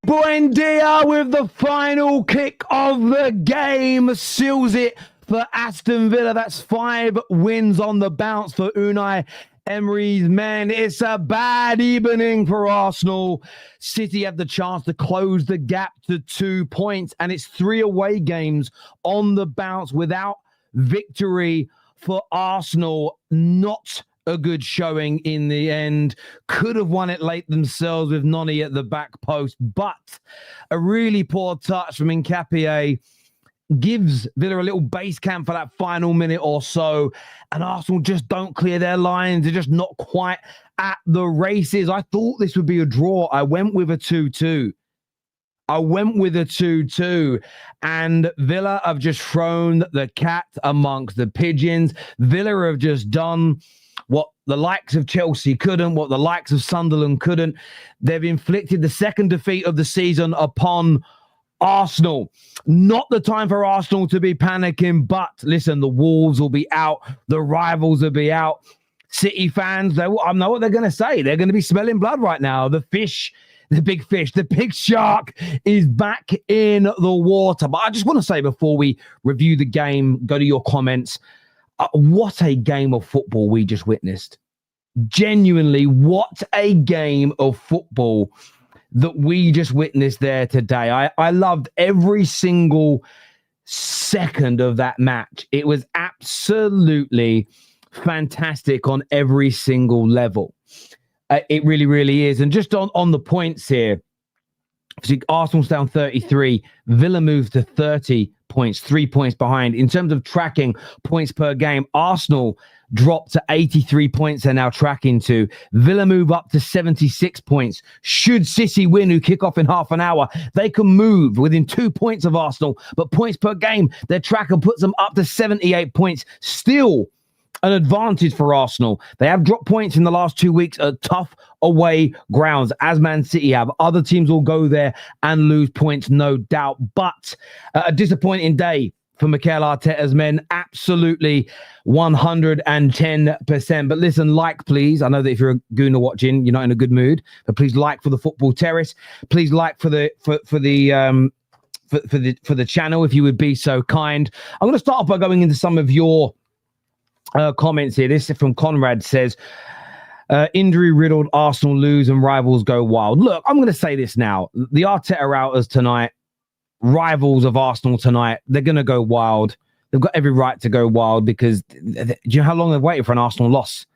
Buendia with the final kick of the game seals it for Aston Villa. That's 5 wins on the bounce for Unai Emery's men. It's a bad evening for Arsenal. City have the chance to close the gap to 2 points, and it's 3 away games on the bounce without victory for Arsenal. Not a good showing in the end. Could have won it late themselves with Noni at the back post, but a really poor touch from Nketiah gives Villa a little base camp for that final minute or so, and Arsenal just don't clear their lines. They're just not quite at the races. I thought this would be a draw. I went with a 2-2. And Villa have just thrown the cat amongst the pigeons. Villa have just done what the likes of Chelsea couldn't, what the likes of Sunderland couldn't. They've inflicted the second defeat of the season upon Arsenal. Not the time for Arsenal to be panicking, but listen, the Wolves will be out. The rivals will be out. City fans, I know what they're going to say. They're going to be smelling blood right now. The big shark is back in the water. But I just want to say before we review the game, go to your comments, what a game of football we just witnessed. Genuinely, what a game of football that we just witnessed there today. I loved every single second of that match. It was absolutely fantastic on every single level. It really, really is. And just on the points here, Arsenal's down 33. Villa moved to 30 points, 3 points behind. In terms of tracking points per game, Arsenal dropped to 83 points they're now tracking to. Villa move up to 76 points. Should City win, who kick off in half an hour, they can move within 2 points of Arsenal. But points per game, their tracker puts them up to 78 points. Still an advantage for Arsenal. They have dropped points in the last 2 weeks at tough away grounds, as Man City have. Other teams will go there and lose points, no doubt. But a disappointing day for Mikel Arteta's men. Absolutely 110%. But listen, please. I know that if you're a gooner watching, you're not in a good mood, but please like for the Football Terrace. Please like for the channel, if you would be so kind. I'm going to start off by going into some of your comments here. This is from Conrad, says, injury-riddled Arsenal lose and rivals go wild. Look, I'm going to say this now. The Arteta outers tonight, rivals of Arsenal tonight, they're going to go wild. They've got every right to go wild because do you know how long they've waited for an Arsenal loss?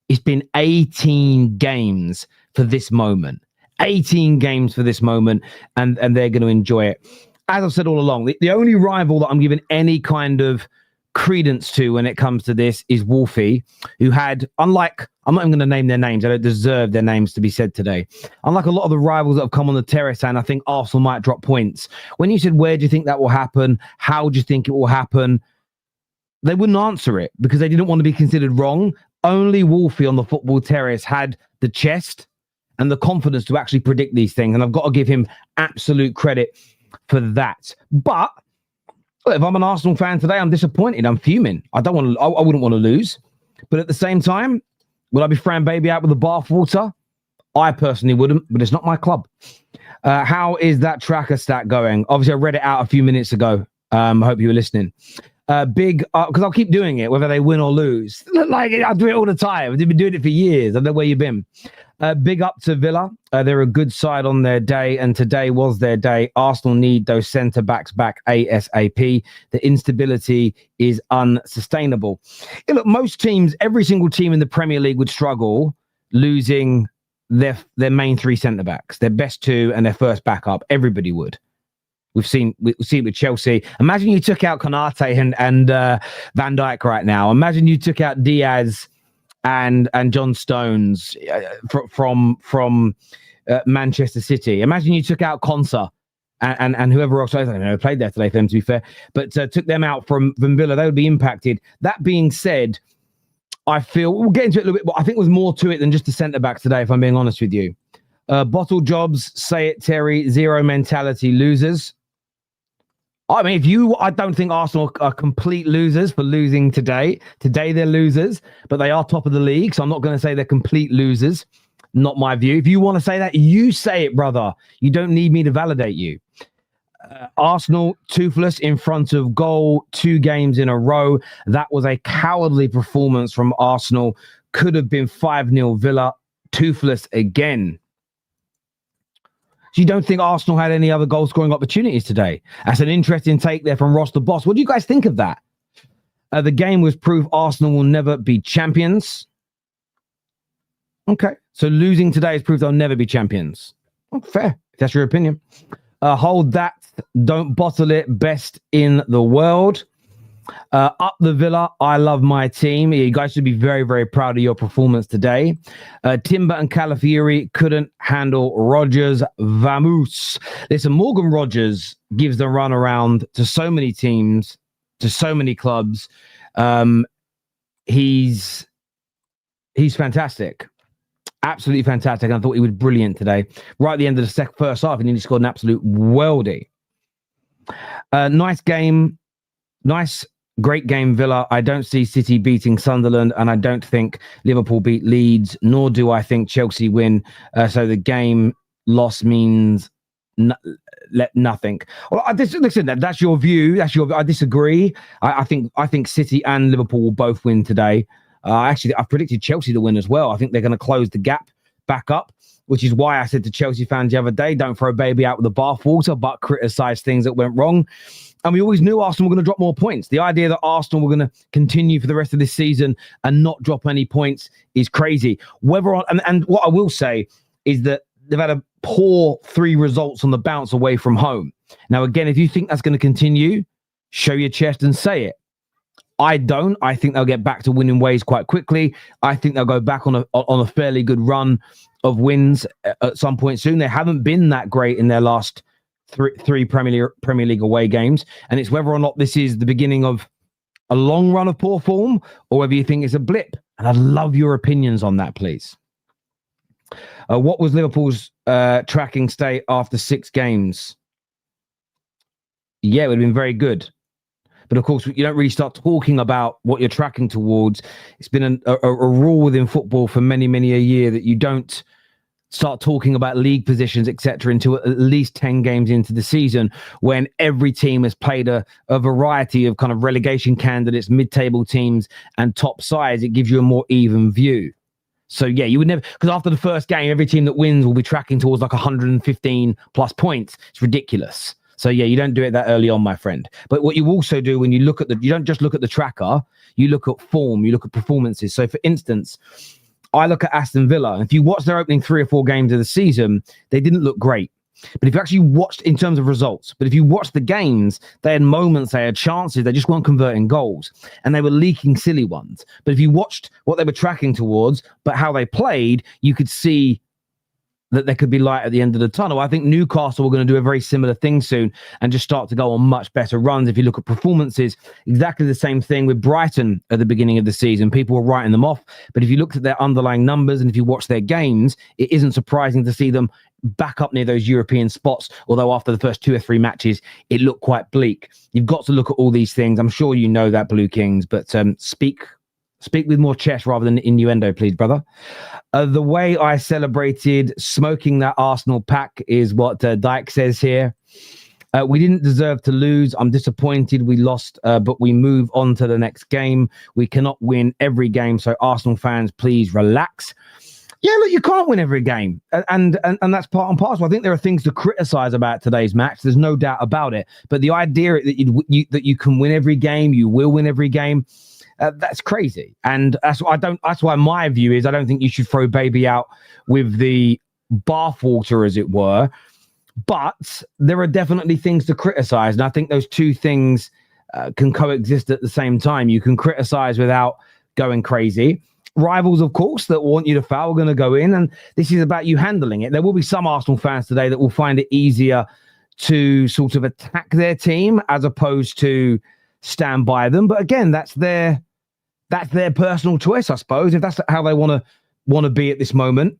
It's been 18 games for this moment. 18 games for this moment, and they're going to enjoy it. As I've said all along, the only rival that I'm giving any kind of credence to when it comes to this is Wolfie, who had, unlike, I'm not even going to name their names, I don't deserve their names to be said today, unlike a lot of the rivals that have come on the terrace, and I think Arsenal might drop points. When you said, where do you think that will happen? How do you think it will happen? They wouldn't answer it because they didn't want to be considered wrong. Only Wolfie on the Football Terrace had the chest and the confidence to actually predict these things, and I've got to give him absolute credit for that. But if I'm an Arsenal fan today, I'm disappointed. I'm fuming. I wouldn't want to lose. But at the same time, would I be throwing baby out with the bathwater? I personally wouldn't, but it's not my club. How is that tracker stat going? Obviously, I read it out a few minutes ago. I hope you were listening. Because I'll keep doing it, whether they win or lose. Like, I do it all the time. I've been doing it for years. I don't know where you've been. Big up to Villa. They're a good side on their day, and today was their day. Arsenal need those centre-backs back ASAP. The instability is unsustainable. Yeah, look, most teams, every single team in the Premier League would struggle losing their main 3 centre-backs, their best 2 and their first backup. Everybody would. We've seen it with Chelsea. Imagine you took out Konate and Van Dijk right now. Imagine you took out Diaz and John Stones from Manchester City. Imagine you took out Konsa and whoever else, I don't know, played there today for them, to be fair, but took them out from Villa. They would be impacted. That being said, I feel, we'll get into it a little bit, but I think there's more to it than just the centre-backs today, if I'm being honest with you. Bottle jobs, say it, Terry, zero mentality losers. I mean, I don't think Arsenal are complete losers for losing today. Today they're losers, but they are top of the league. So I'm not going to say they're complete losers. Not my view. If you want to say that, you say it, brother. You don't need me to validate you. Arsenal toothless in front of goal 2 games in a row. That was a cowardly performance from Arsenal. Could have been 5-0 Villa. Toothless again. So you don't think Arsenal had any other goal-scoring opportunities today? That's an interesting take there from Ross the Boss. What do you guys think of that? The game was proof Arsenal will never be champions. Okay. So losing today is proof they'll never be champions. Oh, fair. If that's your opinion. Hold that. Don't bottle it. Best in the world. Up the Villa. I love my team. You guys should be very, very proud of your performance today. Timber and Calafiori couldn't handle Rodgers. Vamos. Listen, Morgan Rodgers gives the run around to so many teams, to so many clubs. He's fantastic. Absolutely fantastic. And I thought he was brilliant today. Right at the end of the first half, and he scored an absolute worldie. Nice game. Nice, great game, Villa. I don't see City beating Sunderland, and I don't think Liverpool beat Leeds, nor do I think Chelsea win. So the game loss means nothing. Well, listen, that's your view. I disagree. I think City and Liverpool will both win today. Actually, I've predicted Chelsea to win as well. I think they're going to close the gap back up, which is why I said to Chelsea fans the other day, don't throw baby out with the bathwater, but criticize things that went wrong. And we always knew Arsenal were going to drop more points. The idea that Arsenal were going to continue for the rest of this season and not drop any points is crazy. And what I will say is that they've had a poor 3 results on the bounce away from home. Now, again, if you think that's going to continue, show your chest and say it. I don't. I think they'll get back to winning ways quite quickly. I think they'll go back on a fairly good run of wins at some point soon. They haven't been that great in their last three Premier League away games, and it's whether or not this is the beginning of a long run of poor form or whether you think it's a blip. And I'd love your opinions on that, please. What was Liverpool's tracking state after 6 games? Yeah, it would have been very good. But of course, you don't really start talking about what you're tracking towards. It's been a rule within football for many, many a year that you don't start talking about league positions, etc., until at least 10 games into the season, when every team has played a variety of kind of relegation candidates, mid-table teams, and top sides. It gives you a more even view. So yeah, you would never, because after the first game, every team that wins will be tracking towards like 115 plus points. It's ridiculous. So yeah, you don't do it that early on, my friend. But what you also do when you look at you don't just look at the tracker, you look at form, you look at performances. So for instance, I look at Aston Villa, and if you watch their opening 3 or 4 games of the season, they didn't look great. But if you actually watched in terms of results, but if you watched the games, they had moments, they had chances, they just weren't converting goals, and they were leaking silly ones. But if you watched what they were tracking towards, but how they played, you could see that there could be light at the end of the tunnel. I think Newcastle are going to do a very similar thing soon and just start to go on much better runs. If you look at performances, exactly the same thing with Brighton at the beginning of the season. People were writing them off. But if you looked at their underlying numbers and if you watch their games, it isn't surprising to see them back up near those European spots, although after the first 2 or 3 matches, it looked quite bleak. You've got to look at all these things. I'm sure you know that, Blue Kings, but speak with more chest rather than innuendo, please, brother. The way I celebrated smoking that Arsenal pack is what Dyke says here. We didn't deserve to lose. I'm disappointed we lost, but we move on to the next game. We cannot win every game, so Arsenal fans, please relax. Yeah, look, you can't win every game, and that's part and parcel. I think there are things to criticize about today's match. There's no doubt about it. But the idea that you can win every game, you will win every game, that's crazy. And that's why my view is I don't think you should throw baby out with the bathwater, as it were. But there are definitely things to criticize, and I think those two things can coexist at the same time. You can criticize without going crazy. Rivals, of course, that want you to foul are going to go in, and this is about you handling it. There will be some Arsenal fans today that will find it easier to sort of attack their team as opposed to stand by them. But again, that's their personal choice, I suppose. If that's how they want to be at this moment,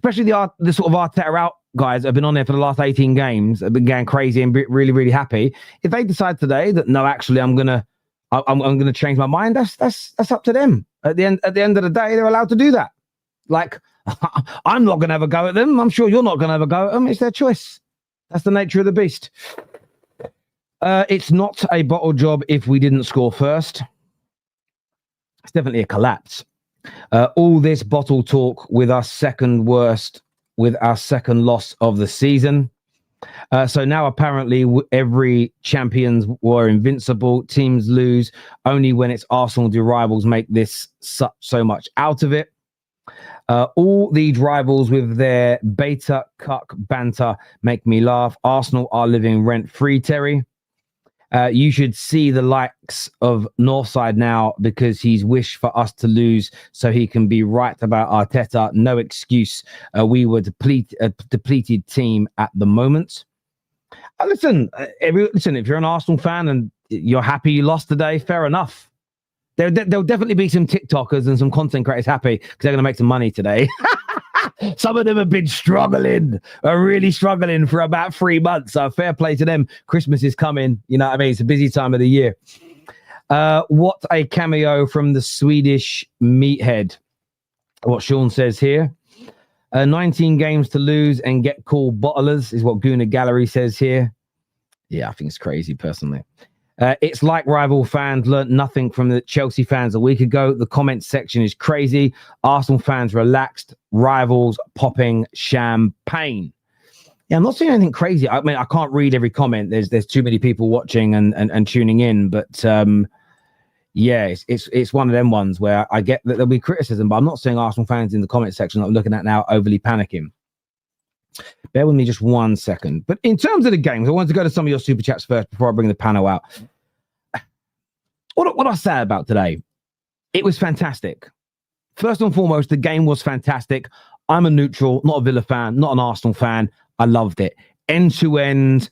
especially the sort of Arteta out guys that have been on there for the last 18 games, have been going crazy and really, really happy. If they decide today that no, actually, I'm gonna change my mind, that's up to them. At the end of the day, they're allowed to do that. Like, I'm not gonna have a go at them. I'm sure you're not gonna have a go at them. It's their choice. That's the nature of the beast. It's not a bottle job if we didn't score first. It's definitely a collapse. All this bottle talk with our second loss of the season. So now apparently every champions were invincible. Teams lose only when it's Arsenal. The rivals make this so much out of it. All these rivals with their beta cuck banter make me laugh. Arsenal are living rent-free, Terry. You should see the likes of Northside now because he's wished for us to lose so he can be right about Arteta. No excuse. We were a depleted team at the moment. Listen, if you're an Arsenal fan and you're happy you lost today, fair enough. There'll definitely be some TikTokers and some content creators happy because they're going to make some money today. Some of them have been really struggling for about 3 months. So fair play to them. Christmas is coming. You know what I mean? It's a busy time of the year. What a cameo from the Swedish meathead. What Sean says here. 19 games to lose and get called bottlers is what Guna Gallery says here. Yeah, I think it's crazy personally. It's like rival fans learnt nothing from the Chelsea fans a week ago. The comment section is crazy. Arsenal fans relaxed. Rivals popping champagne. Yeah, I'm not saying anything crazy. I mean, I can't read every comment. There's too many people watching and tuning in. But yeah, it's one of them ones where I get that there'll be criticism, but I'm not saying Arsenal fans in the comment section that I'm looking at now overly panicking. Bear with me just 1 second. But in terms of the games, I wanted to go to some of your super chats first before I bring the panel out. What I say about today, it was fantastic. First and foremost, the game was fantastic. I'm a neutral, not a Villa fan, not an Arsenal fan. I loved it. End to end.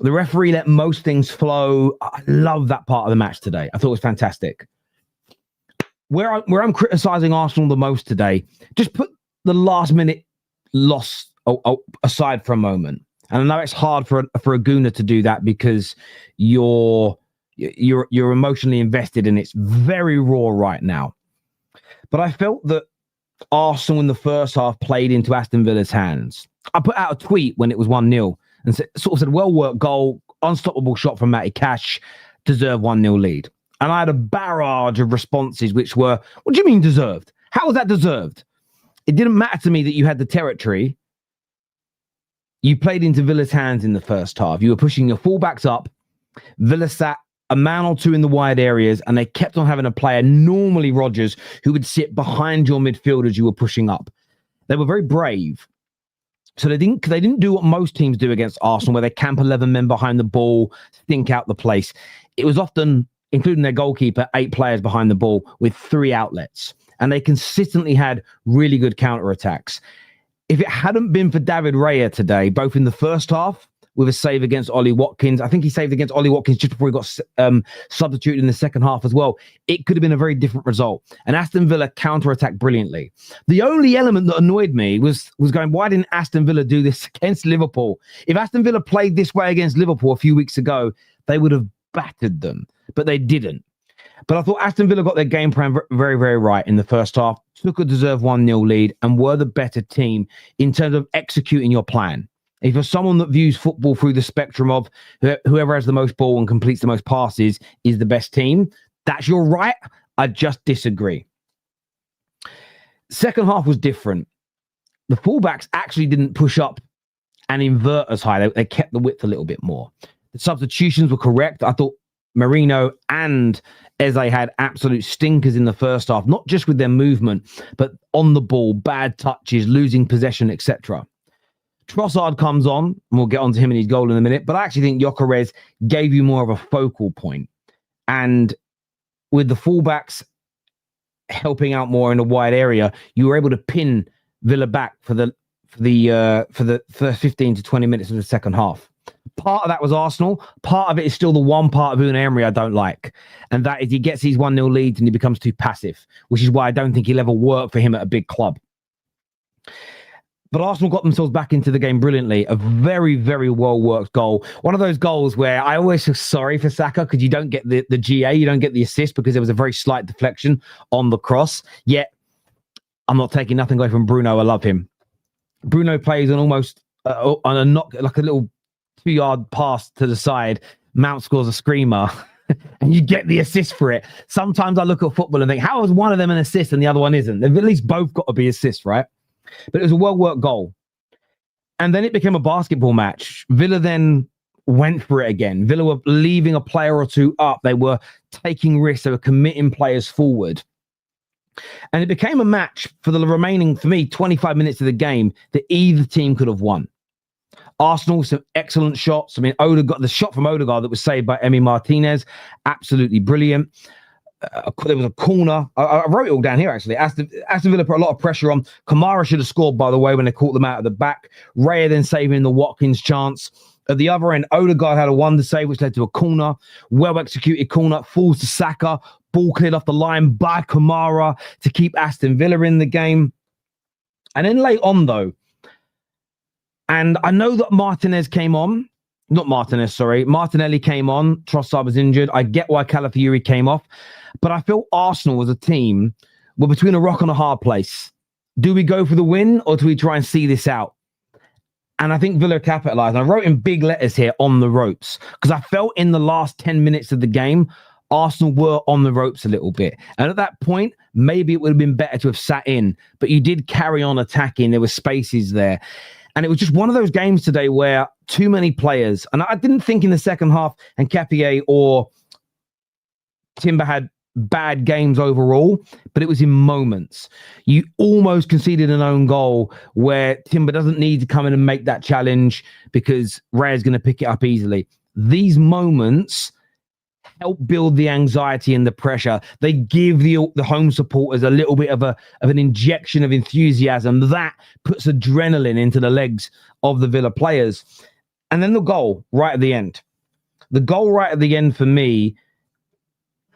The referee let most things flow. I love that part of the match today. I thought it was fantastic. Where I'm criticizing Arsenal the most today, just put the last minute loss aside for a moment. And I know it's hard for a Guna to do that because you're emotionally invested and it's very raw right now. But I felt that Arsenal in the first half played into Aston Villa's hands. I put out a tweet when it was 1-0 and sort of said, well worked goal, unstoppable shot from Matty Cash, deserved 1-0 lead. And I had a barrage of responses which were, what do you mean deserved? How was that deserved? It didn't matter to me that you had the territory. You played into Villa's hands in the first half. You were pushing your fullbacks up. Villa sat a man or two in the wide areas, and they kept on having a player, normally Rodgers, who would sit behind your midfielders you were pushing up. They were very brave. So they didn't do what most teams do against Arsenal, where they camp 11 men behind the ball, stink out the place. It was often, including their goalkeeper, 8 players behind the ball with 3 outlets. And they consistently had really good counterattacks. If it hadn't been for David Raya today, both in the first half with a save against Ollie Watkins, I think he saved against Ollie Watkins just before he got substituted in the second half as well, it could have been a very different result. And Aston Villa counterattacked brilliantly. The only element that annoyed me was going, why didn't Aston Villa do this against Liverpool? If Aston Villa played this way against Liverpool a few weeks ago, they would have battered them, but they didn't. But I thought Aston Villa got their game plan very, very right in the first half, took a deserved 1-0 lead, and were the better team in terms of executing your plan. If you're someone that views football through the spectrum of whoever has the most ball and completes the most passes is the best team, that's your right. I just disagree. Second half was different. The fullbacks actually didn't push up and invert as high. They kept the width a little bit more. The substitutions were correct. I thought Marino and Eze had absolute stinkers in the first half, not just with their movement, but on the ball, bad touches, losing possession, etc. Trossard comes on, and we'll get on to him and his goal in a minute, but I actually think Gyökeres gave you more of a focal point. And with the fullbacks helping out more in a wide area, you were able to pin Villa back for the first 15 to 20 minutes of the second half. Part of that was Arsenal. Part of it is still the one part of Unai Emery I don't like. And that is he gets these 1-0 leads and he becomes too passive, which is why I don't think he'll ever work for him at a big club. But Arsenal got themselves back into the game brilliantly. A very, very well-worked goal. One of those goals where I always feel sorry for Saka because you don't get the GA, you don't get the assist because there was a very slight deflection on the cross. Yet, I'm not taking nothing away from Bruno. I love him. Bruno plays on almost on a knock, like a little 2-yard pass to the side. Mount scores a screamer. And you get the assist for it. Sometimes I look at football and think, how is one of them an assist and the other one isn't? They've at least both got to be assists, right? But it was a well-worked goal. And then it became a basketball match. Villa then went for it again. Villa were leaving a player or two up. They were taking risks. They were committing players forward. And it became a match for the remaining, for me, 25 minutes of the game that either team could have won. Arsenal, some excellent shots. I mean, Odegaard, the shot from Odegaard that was saved by Emi Martinez, absolutely brilliant. There was a corner. I wrote it all down here, actually. Aston Villa put a lot of pressure on. Kamara should have scored, by the way, when they caught them out of the back. Raya then saving the Watkins chance. At the other end, Odegaard had a wonder save, which led to a corner. Well-executed corner. Falls to Saka. Ball cleared off the line by Kamara to keep Aston Villa in the game. And then late on, though, and I know that Martinelli came on. Trossard was injured. I get why Calafiori came off. But I feel Arsenal as a team were between a rock and a hard place. Do we go for the win or do we try and see this out? And I think Villa capitalised. I wrote in big letters here, on the ropes, because I felt in the last 10 minutes of the game, Arsenal were on the ropes a little bit. And at that point, maybe it would have been better to have sat in. But you did carry on attacking. There were spaces there. And it was just one of those games today where too many players, and I didn't think in the second half, and Capier or Timber had bad games overall, but it was in moments. You almost conceded an own goal where Timber doesn't need to come in and make that challenge because Raya's going to pick it up easily. These moments help build the anxiety and the pressure. They give the home supporters a little bit of an injection of enthusiasm that puts adrenaline into the legs of the Villa players. And then the goal right at the end. The goal right at the end for me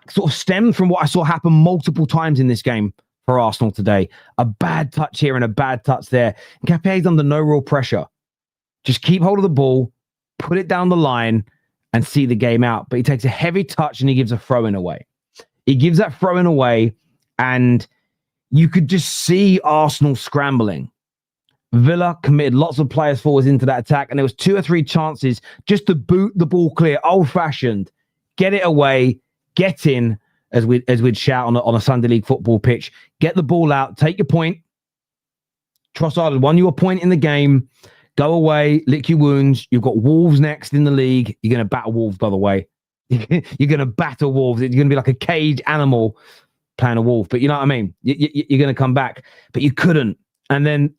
sort of stemmed from what I saw happen multiple times in this game for Arsenal today. A bad touch here and a bad touch there. And Capier's under no real pressure. Just keep hold of the ball, put it down the line, and see the game out. But he takes a heavy touch and he gives a throw-in away. He gives that throw-in away, and you could just see Arsenal scrambling. Villa committed lots of players forwards into that attack, and there was 2 or 3 chances just to boot the ball clear, old-fashioned, get it away, get in, as we'd shout on a Sunday League football pitch. Get the ball out, take your point. Trossard had won you a point in the game. Go away, lick your wounds. You've got Wolves next in the league. You're going to battle Wolves, by the way. You're going to battle Wolves. You're going to be like a caged animal playing a wolf. But you know what I mean? You're going to come back. But you couldn't. And then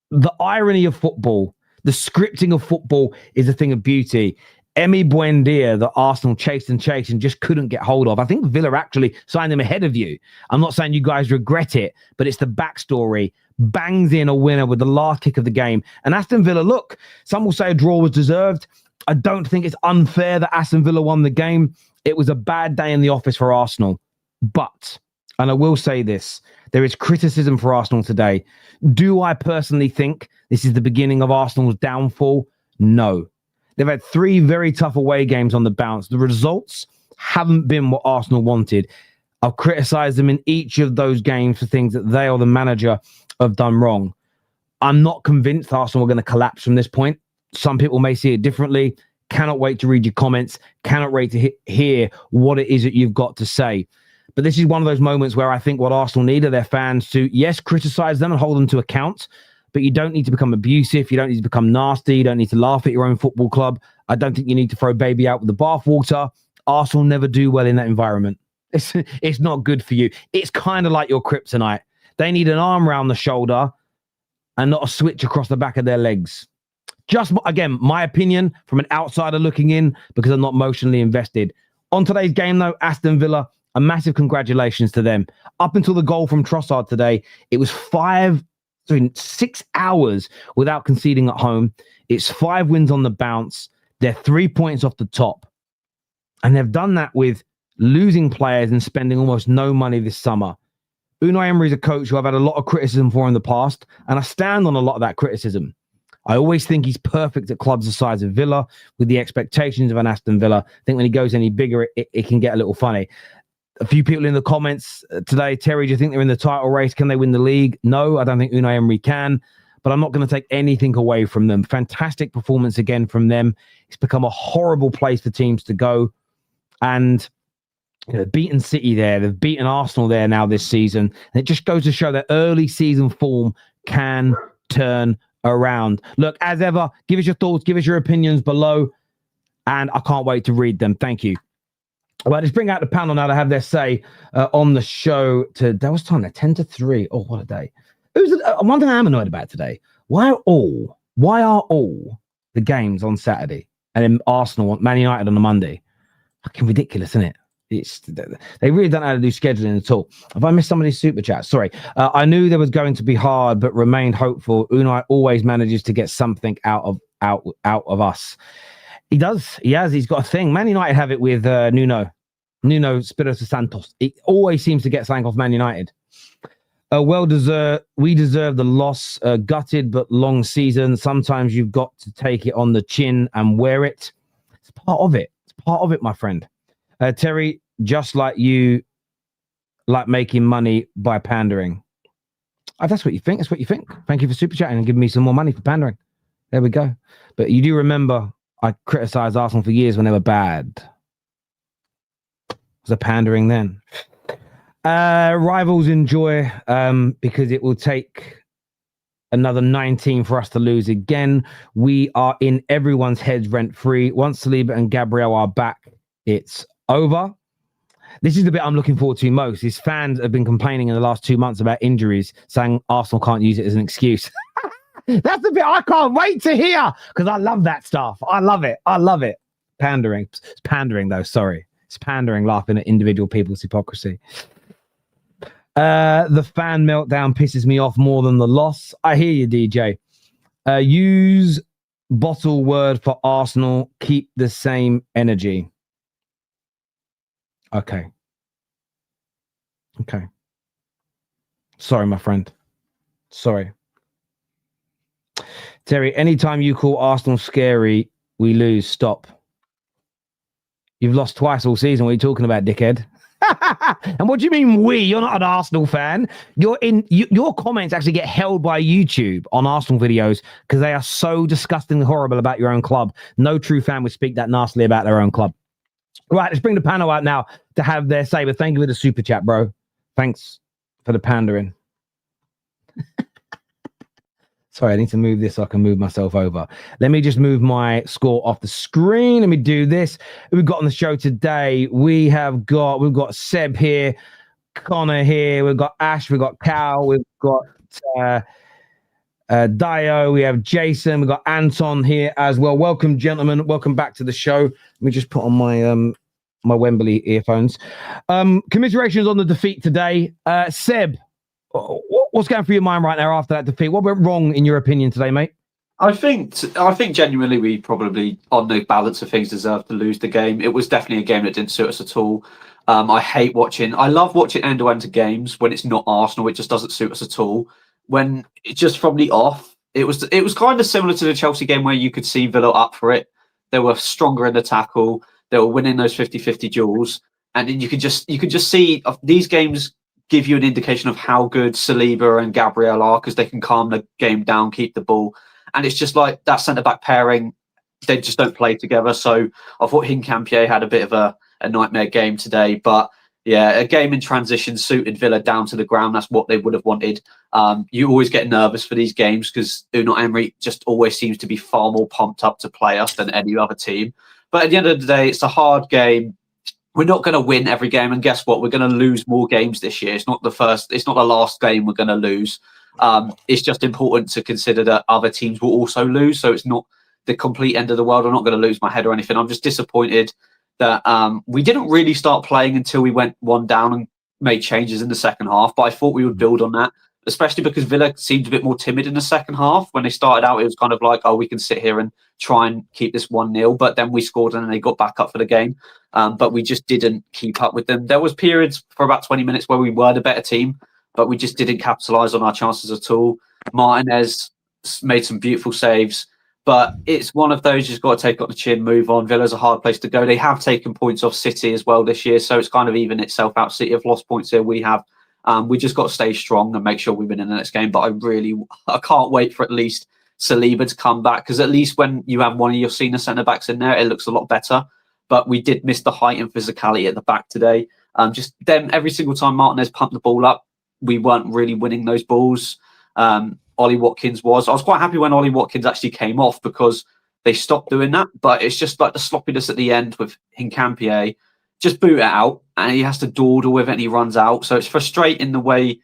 the irony of football, the scripting of football is a thing of beauty. Emi Buendia, that Arsenal chased and just couldn't get hold of. I think Villa actually signed him ahead of you. I'm not saying you guys regret it, but it's the backstory. Bangs in a winner with the last kick of the game. And Aston Villa, look, some will say a draw was deserved. I don't think it's unfair that Aston Villa won the game. It was a bad day in the office for Arsenal. But, and I will say this, there is criticism for Arsenal today. Do I personally think this is the beginning of Arsenal's downfall? No. They've had 3 very tough away games on the bounce. The results haven't been what Arsenal wanted. I've criticised them in each of those games for things that they or the manager have done wrong. I'm not convinced Arsenal are going to collapse from this point. Some people may see it differently. Cannot wait to read your comments. Cannot wait to hear what it is that you've got to say. But this is one of those moments where I think what Arsenal need are their fans to, yes, criticise them and hold them to account, but you don't need to become abusive. You don't need to become nasty. You don't need to laugh at your own football club. I don't think you need to throw baby out with the bathwater. Arsenal never do well in that environment. It's not good for you. It's kind of like your kryptonite. They need an arm around the shoulder and not a switch across the back of their legs. Just, again, my opinion from an outsider looking in because I'm not emotionally invested. On today's game, though, Aston Villa, a massive congratulations to them. Up until the goal from Trossard today, it was 6 hours without conceding at home. It's 5 wins on the bounce. They're 3 points off the top. And they've done that with losing players and spending almost no money this summer. Unai Emery is a coach who I've had a lot of criticism for in the past, and I stand on a lot of that criticism. I always think he's perfect at clubs the size of Villa, with the expectations of an Aston Villa. I think when he goes any bigger, it can get a little funny. A few people in the comments today, Terry, do you think they're in the title race? Can they win the league? No, I don't think Unai Emery can, but I'm not going to take anything away from them. Fantastic performance again from them. It's become a horrible place for teams to go. And they've beaten City there. They've beaten Arsenal there now this season. And it just goes to show that early season form can turn around. Look, as ever, give us your thoughts, give us your opinions below, and I can't wait to read them. Thank you. Well, let's bring out the panel now to have their say on the show. That was time, 10 to 3. Oh, what a day. One thing I'm annoyed about today. Why are all the games on Saturday and then Arsenal, Man United on a Monday? Fucking ridiculous, isn't it? They really don't know how to do scheduling at all. Have I missed somebody's super chat? Sorry. I knew there was going to be hard, but remained hopeful. Unai always manages to get something out of us. He does. He has. He's got a thing. Man United have it with Nuno Espirito Santos. It always seems to get something off Man United. Well-deserved. We deserve the loss. Gutted but long season. Sometimes you've got to take it on the chin and wear it. It's part of it. It's part of it, my friend. Terry, just like you, like making money by pandering. Oh, that's what you think. That's what you think. Thank you for super chatting and giving me some more money for pandering. There we go. But you do remember I criticised Arsenal for years when they were bad. Was a pandering then. Rivals enjoy because it will take another 19 for us to lose again. We are in everyone's heads rent-free. Once Saliba and Gabriel are back, it's over. This is the bit I'm looking forward to most. These fans have been complaining in the last 2 months about injuries, saying Arsenal can't use it as an excuse. That's the bit I can't wait to hear, because I love that stuff. I love it. I love it. Pandering. It's pandering, though. Sorry. It's pandering, laughing at individual people's hypocrisy. The fan meltdown pisses me off more than the loss. I hear you, DJ. Use bottle word for Arsenal. Keep the same energy. Okay. Sorry, my friend. Sorry. Terry, anytime you call Arsenal scary, we lose. Stop. You've lost twice all season. What are you talking about, dickhead? And what do you mean we? You're not an Arsenal fan. Your comments actually get held by YouTube on Arsenal videos because they are so disgustingly horrible about your own club. No true fan would speak that nastily about their own club. Right, let's bring the panel out now to have their say. But thank you for the super chat, bro. Thanks for the pandering. Sorry, I need to move this so I can move myself over. Let me just move my score off the screen. Let me do this. We've got on the show today. We've got Seb here, Conor here. We've got Ash. We've got Cal. We've got Dio. We have Jason. We've got Anton here as well. Welcome, gentlemen. Welcome back to the show. Let me just put on my my Wembley earphones. Commiserations on the defeat today. Seb, what's going through your mind right now after that defeat? What went wrong in your opinion today, mate? I think genuinely we probably, on the balance of things, deserved to lose the game. It was definitely a game that didn't suit us at all. I love watching end-to-end games when it's not Arsenal. It just doesn't suit us at all. When it just from the off, it was kind of similar to the Chelsea game where you could see Villa up for it. They were stronger in the tackle. They were winning those 50-50 duels. And then you could just see these games give you an indication of how good Saliba and Gabriel are, because they can calm the game down, keep the ball. And it's just like that centre-back pairing, they just don't play together. So I thought Hincampié had a bit of a nightmare game today. But yeah, a game in transition suited Villa down to the ground. That's what they would have wanted. You always get nervous for these games because Unai Emery just always seems to be far more pumped up to play us than any other team. But at the end of the day, it's a hard game. We're not going to win every game, and guess what? We're going to lose more games this year. It's not the last game we're going to lose. It's just important to consider that other teams will also lose, so it's not the complete end of the world. I'm not going to lose my head or anything. I'm just disappointed that we didn't really start playing until we went one down and made changes in the second half. But I thought we would build on that, especially because Villa seemed a bit more timid in the second half. When they started out, it was kind of like, oh, we can sit here and try and keep this 1-0. But then we scored and then they got back up for the game. But we just didn't keep up with them. There was periods for about 20 minutes where we were the better team. but we just didn't capitalise on our chances at all. Martinez made some beautiful saves, but it's one of those you've got to take on the chin, move on. Villa's a hard place to go. They have taken points off City as well this year, so it's kind of even itself out. City have lost points here. We have. We just got to stay strong and make sure we win in the next game. But I can't wait for at least Saliba to come back, because at least when you have one of your senior centre-backs in there, it looks a lot better. But we did miss the height and physicality at the back today. Just them, every single time Martinez pumped the ball up, we weren't really winning those balls. Ollie Watkins was. I was quite happy when Ollie Watkins actually came off, because they stopped doing that. But it's just like the sloppiness at the end with Hincapié. Just boot it out, and he has to dawdle with it, and he runs out. So it's frustrating the way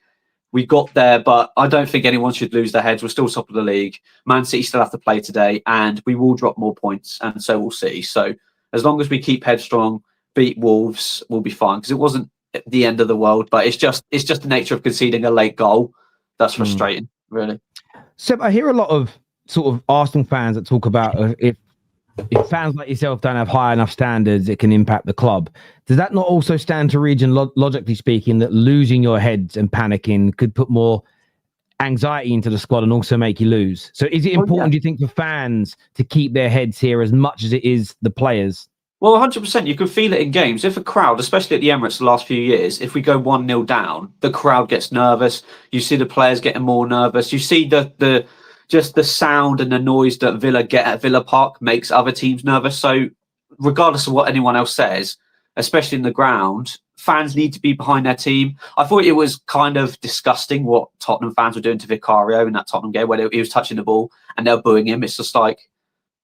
we got there, but I don't think anyone should lose their heads. We're still top of the league. Man City still have to play today, and we will drop more points, and so we'll see. So as long as we keep headstrong, beat Wolves, we'll be fine, because it wasn't the end of the world, but it's just the nature of conceding a late goal that's frustrating, really. So I hear a lot of sort of Arsenal fans that talk about if fans like yourself don't have high enough standards, it can impact the club. Does that not also stand to reason, logically speaking, that losing your heads and panicking could put more anxiety into the squad and also make you lose? So is it important, do you think, for fans to keep their heads here as much as it is the players? Well, 100%. You can feel it in games. If a crowd, especially at the Emirates the last few years, if we go 1-0 down, the crowd gets nervous. You see the players getting more nervous. You see just the sound and the noise that Villa get at Villa Park makes other teams nervous. So regardless of what anyone else says, especially in the ground, fans need to be behind their team. I thought it was kind of disgusting what Tottenham fans were doing to Vicario in that Tottenham game, where he was touching the ball and they're booing him. It's just like,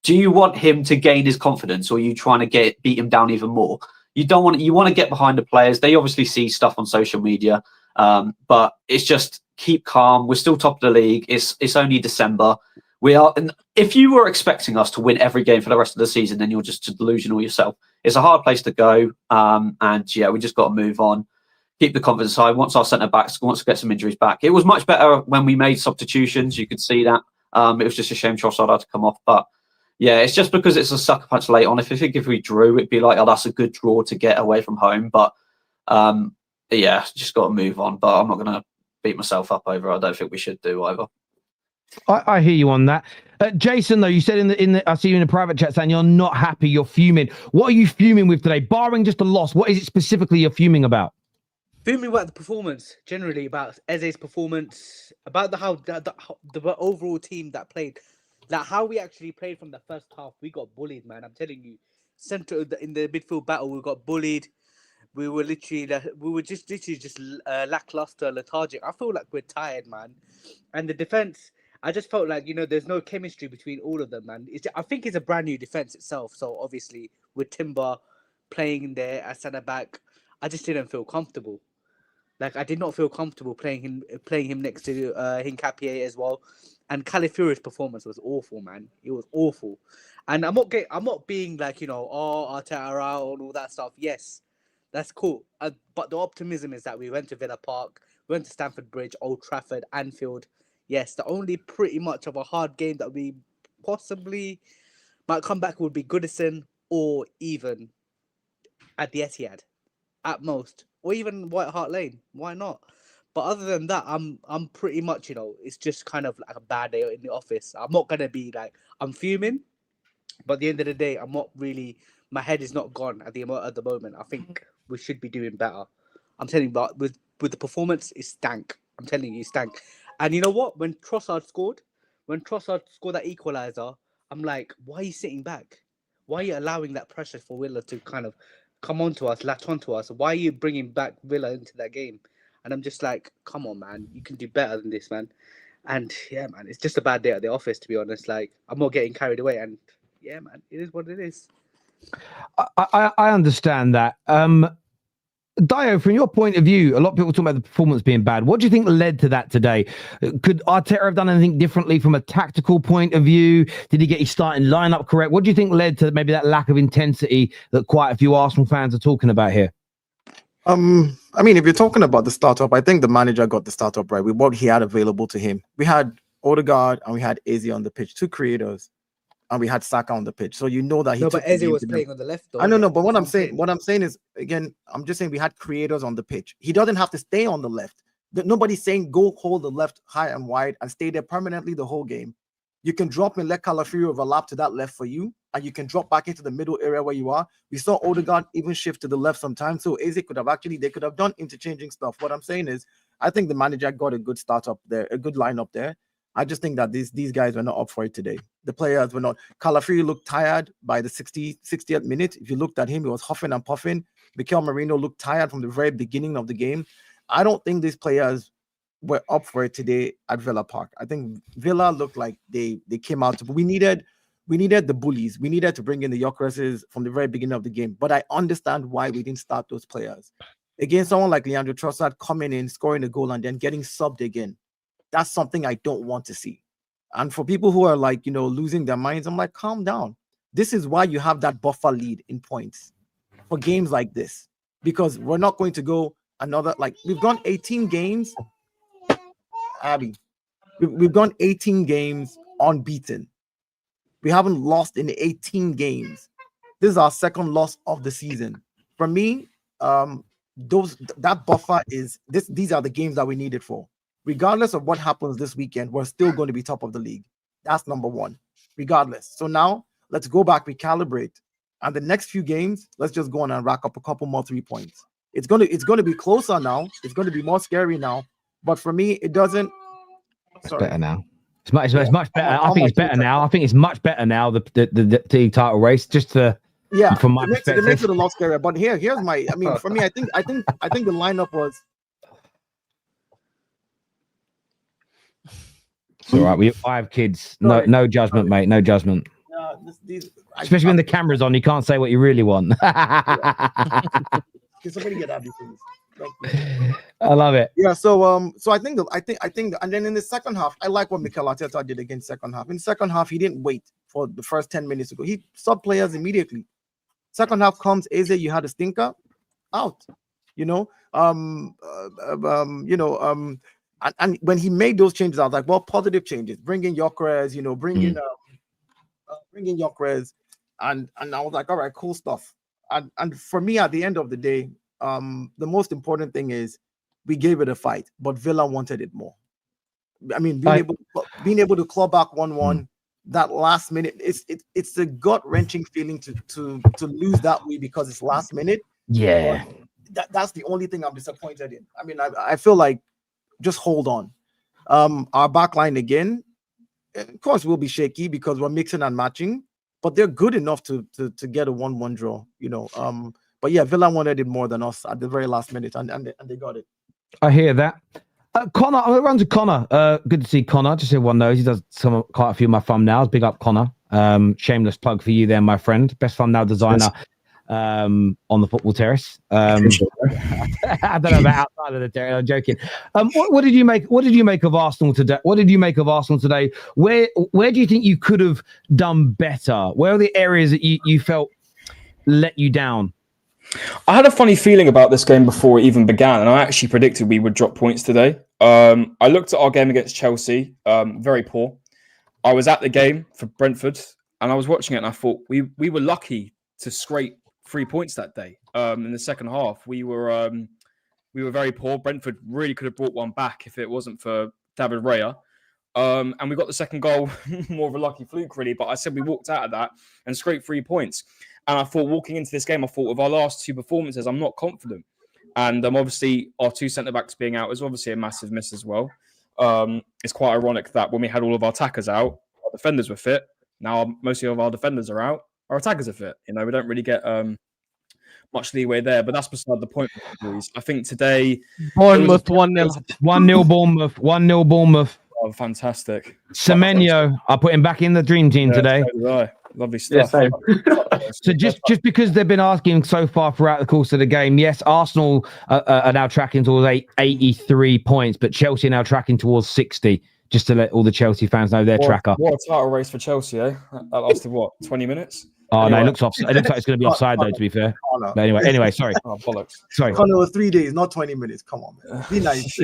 do you want him to gain his confidence, or are you trying to beat him down even more? You want to get behind the players. They obviously see stuff on social media, but it's just keep calm. We're still top of the league. It's only December. We are. And if you were expecting us to win every game for the rest of the season, then you're just delusional yourself. It's a hard place to go, and yeah, we just got to move on. Keep the confidence high. Once our centre backs wants to get some injuries back, it was much better when we made substitutions. You could see that. It was just a shame Trossard had to come off, but. Yeah, it's just because it's a sucker punch late on. If we drew, it'd be like, oh, that's a good draw to get away from home. But yeah, just got to move on. But I'm not going to beat myself up over it. I don't think we should do either. I hear you on that. Jason, though, you said in the I see you in the private chat saying you're not happy, you're fuming. What are you fuming with today? Barring just a loss, what is it specifically you're fuming about? Fuming about the performance, generally about Eze's performance, about the overall team that played. Like how we actually played from the first half, we got bullied, man. I'm telling you, in the midfield battle, we got bullied. We were literally lackluster, lethargic. I feel like we're tired, man. And the defense, I just felt like there's no chemistry between all of them, man. I think it's a brand new defense itself. So obviously, with Timber playing there as centre back, I just didn't feel comfortable. Like I did not feel comfortable playing him next to Hincapié as well. And Califury's performance was awful, man. It was awful. And I'm not being like, Arteta out and all that stuff. Yes, that's cool. But the optimism is that we went to Villa Park, we went to Stamford Bridge, Old Trafford, Anfield. Yes, the only pretty much of a hard game that we possibly might come back would be Goodison or even at the Etihad, at most. Or even White Hart Lane. Why not? But other than that, I'm pretty much, it's just kind of like a bad day in the office. I'm not going to be like, I'm fuming. But at the end of the day, I'm not really, my head is not gone at the moment. I think we should be doing better. I'm telling you, but with the performance, it stank. I'm telling you, it stank. And you know what? When Trossard scored that equaliser, I'm like, why are you sitting back? Why are you allowing that pressure for Villa to kind of come onto us, latch onto us? Why are you bringing back Villa into that game? And I'm just like, come on, man. You can do better than this, man. And yeah, man, it's just a bad day at the office, to be honest. Like, I'm not getting carried away. And yeah, man, it is what it is. I understand that. Dio, from your point of view, a lot of people talk about the performance being bad. What do you think led to that today? Could Arteta have done anything differently from a tactical point of view? Did he get his starting lineup correct? What do you think led to maybe that lack of intensity that quite a few Arsenal fans are talking about here? I mean, if you're talking about the startup, I think the manager got the startup right with what he had available to him. We had Odegaard and we had Eze on the pitch, two creators, and we had Saka on the pitch. So that he. No, but Eze was playing on the left. Though, I don't know, but what I'm saying is, again, I'm just saying we had creators on the pitch. He doesn't have to stay on the left. Nobody's saying go hold the left high and wide and stay there permanently the whole game. You can drop and let Calafiori overlap to that left for you, and you can drop back into the middle area where you are. We saw Odegaard even shift to the left sometimes, so Eze they could have done interchanging stuff. What I'm saying is, I think the manager got a good start up there, a good lineup there. I just think that these guys were not up for it today. The players were not. Calafiori looked tired by the 60th minute. If you looked at him, he was huffing and puffing. Mikel Merino looked tired from the very beginning of the game. I don't think these players were up for it today at Villa Park. I think Villa looked like they came out. We needed the bullies. We needed to bring in the Gyökereses from the very beginning of the game. But I understand why we didn't start those players. Again, someone like Leandro Trossard coming in, scoring a goal, and then getting subbed again. That's something I don't want to see. And for people who are like, losing their minds, I'm like, calm down. This is why you have that buffer lead in points for games like this. Because we're not going to go another, we've gone 18 games. Abby, we've gone 18 games unbeaten. We haven't lost in 18 games. This is our second loss of the season. For me, that buffer is this. These are the games that we need it for. Regardless of what happens this weekend, we're still going to be top of the league. That's number one. Regardless. So now let's go back, recalibrate, and the next few games, let's just go on and rack up a couple more 3 points. It's going to be closer now. It's going to be more scary now. But for me, it doesn't. It's better now. It's much better. I think it's better now. I think it's much better now. The title race, just to from my perspective, it makes it a lot scarier. But here's my. I mean, for me, I think the lineup was. It's all right. I have kids. No judgment, mate. No judgment. Especially when the camera's on, you can't say what you really want. Can somebody get Abby, please? I love it. Yeah. So I think, and then in the second half, I like what Mikel Arteta did against second half. In second half, he didn't wait for the first 10 minutes to go. He subbed players immediately. Second half comes, Eze, you had a stinker, out. And when he made those changes, I was like, well, positive changes. Bring in Gyökeres, bring in Gyökeres, and I was like, all right, cool stuff. And for me, at the end of the day, the most important thing is we gave it a fight, but Villa wanted it more. I mean, being able to claw back 1-1, that last minute, it's a gut-wrenching feeling to lose that way because it's last minute. Yeah, that's the only thing I'm disappointed in. I mean, I feel like just hold on. Our back line again, of course, will be shaky because we're mixing and matching, but they're good enough to get a 1-1 draw. But yeah, Villa wanted it more than us at the very last minute, and they got it. I hear that. Conor, I'm going to run to Conor. Good to see Conor. Just so everyone knows, he does quite a few of my thumbnails. Big up, Conor. Shameless plug for you there, my friend. Best thumbnail designer on the Football Terrace. I don't know about outside of the terrace. I'm joking. What did you make? What did you make of Arsenal today? What did you make of Arsenal today? Where do you think you could have done better? Where are the areas that you felt let you down? I had a funny feeling about this game before it even began, and I actually predicted we would drop points today. I looked at our game against Chelsea, very poor. I was at the game for Brentford, and I was watching it, and I thought we were lucky to scrape 3 points that day. In the second half, we were very poor. Brentford really could have brought one back if it wasn't for David Raya. And we got the second goal, more of a lucky fluke, really. But I said we walked out of that and scraped 3 points. And I thought, walking into this game, I thought, with our last two performances, I'm not confident. And obviously, our two centre-backs being out is obviously a massive miss as well. It's quite ironic that when we had all of our attackers out, our defenders were fit. Now, most of our defenders are out. Our attackers are fit. We don't really get much leeway there. But that's beside the point, boys. I think today... Bournemouth 1-0. 1-0 Bournemouth. 1-0 Bournemouth. Oh, fantastic. Semenyo, I put him back in the dream team today. So did I. Lovely stuff. Yeah, So just because they've been asking so far throughout the course of the game, yes, Arsenal are now tracking towards 83 points, but Chelsea are now tracking towards 60. Just to let all the Chelsea fans know their tracker. What a title race for Chelsea, eh? That lasted, 20 minutes? Oh, anyway. No, it looks like it's going to be offside, though, to be fair. But anyway, sorry. Oh, bollocks. Sorry. Conor was 3 days, not 20 minutes. Come on, man. Be nice.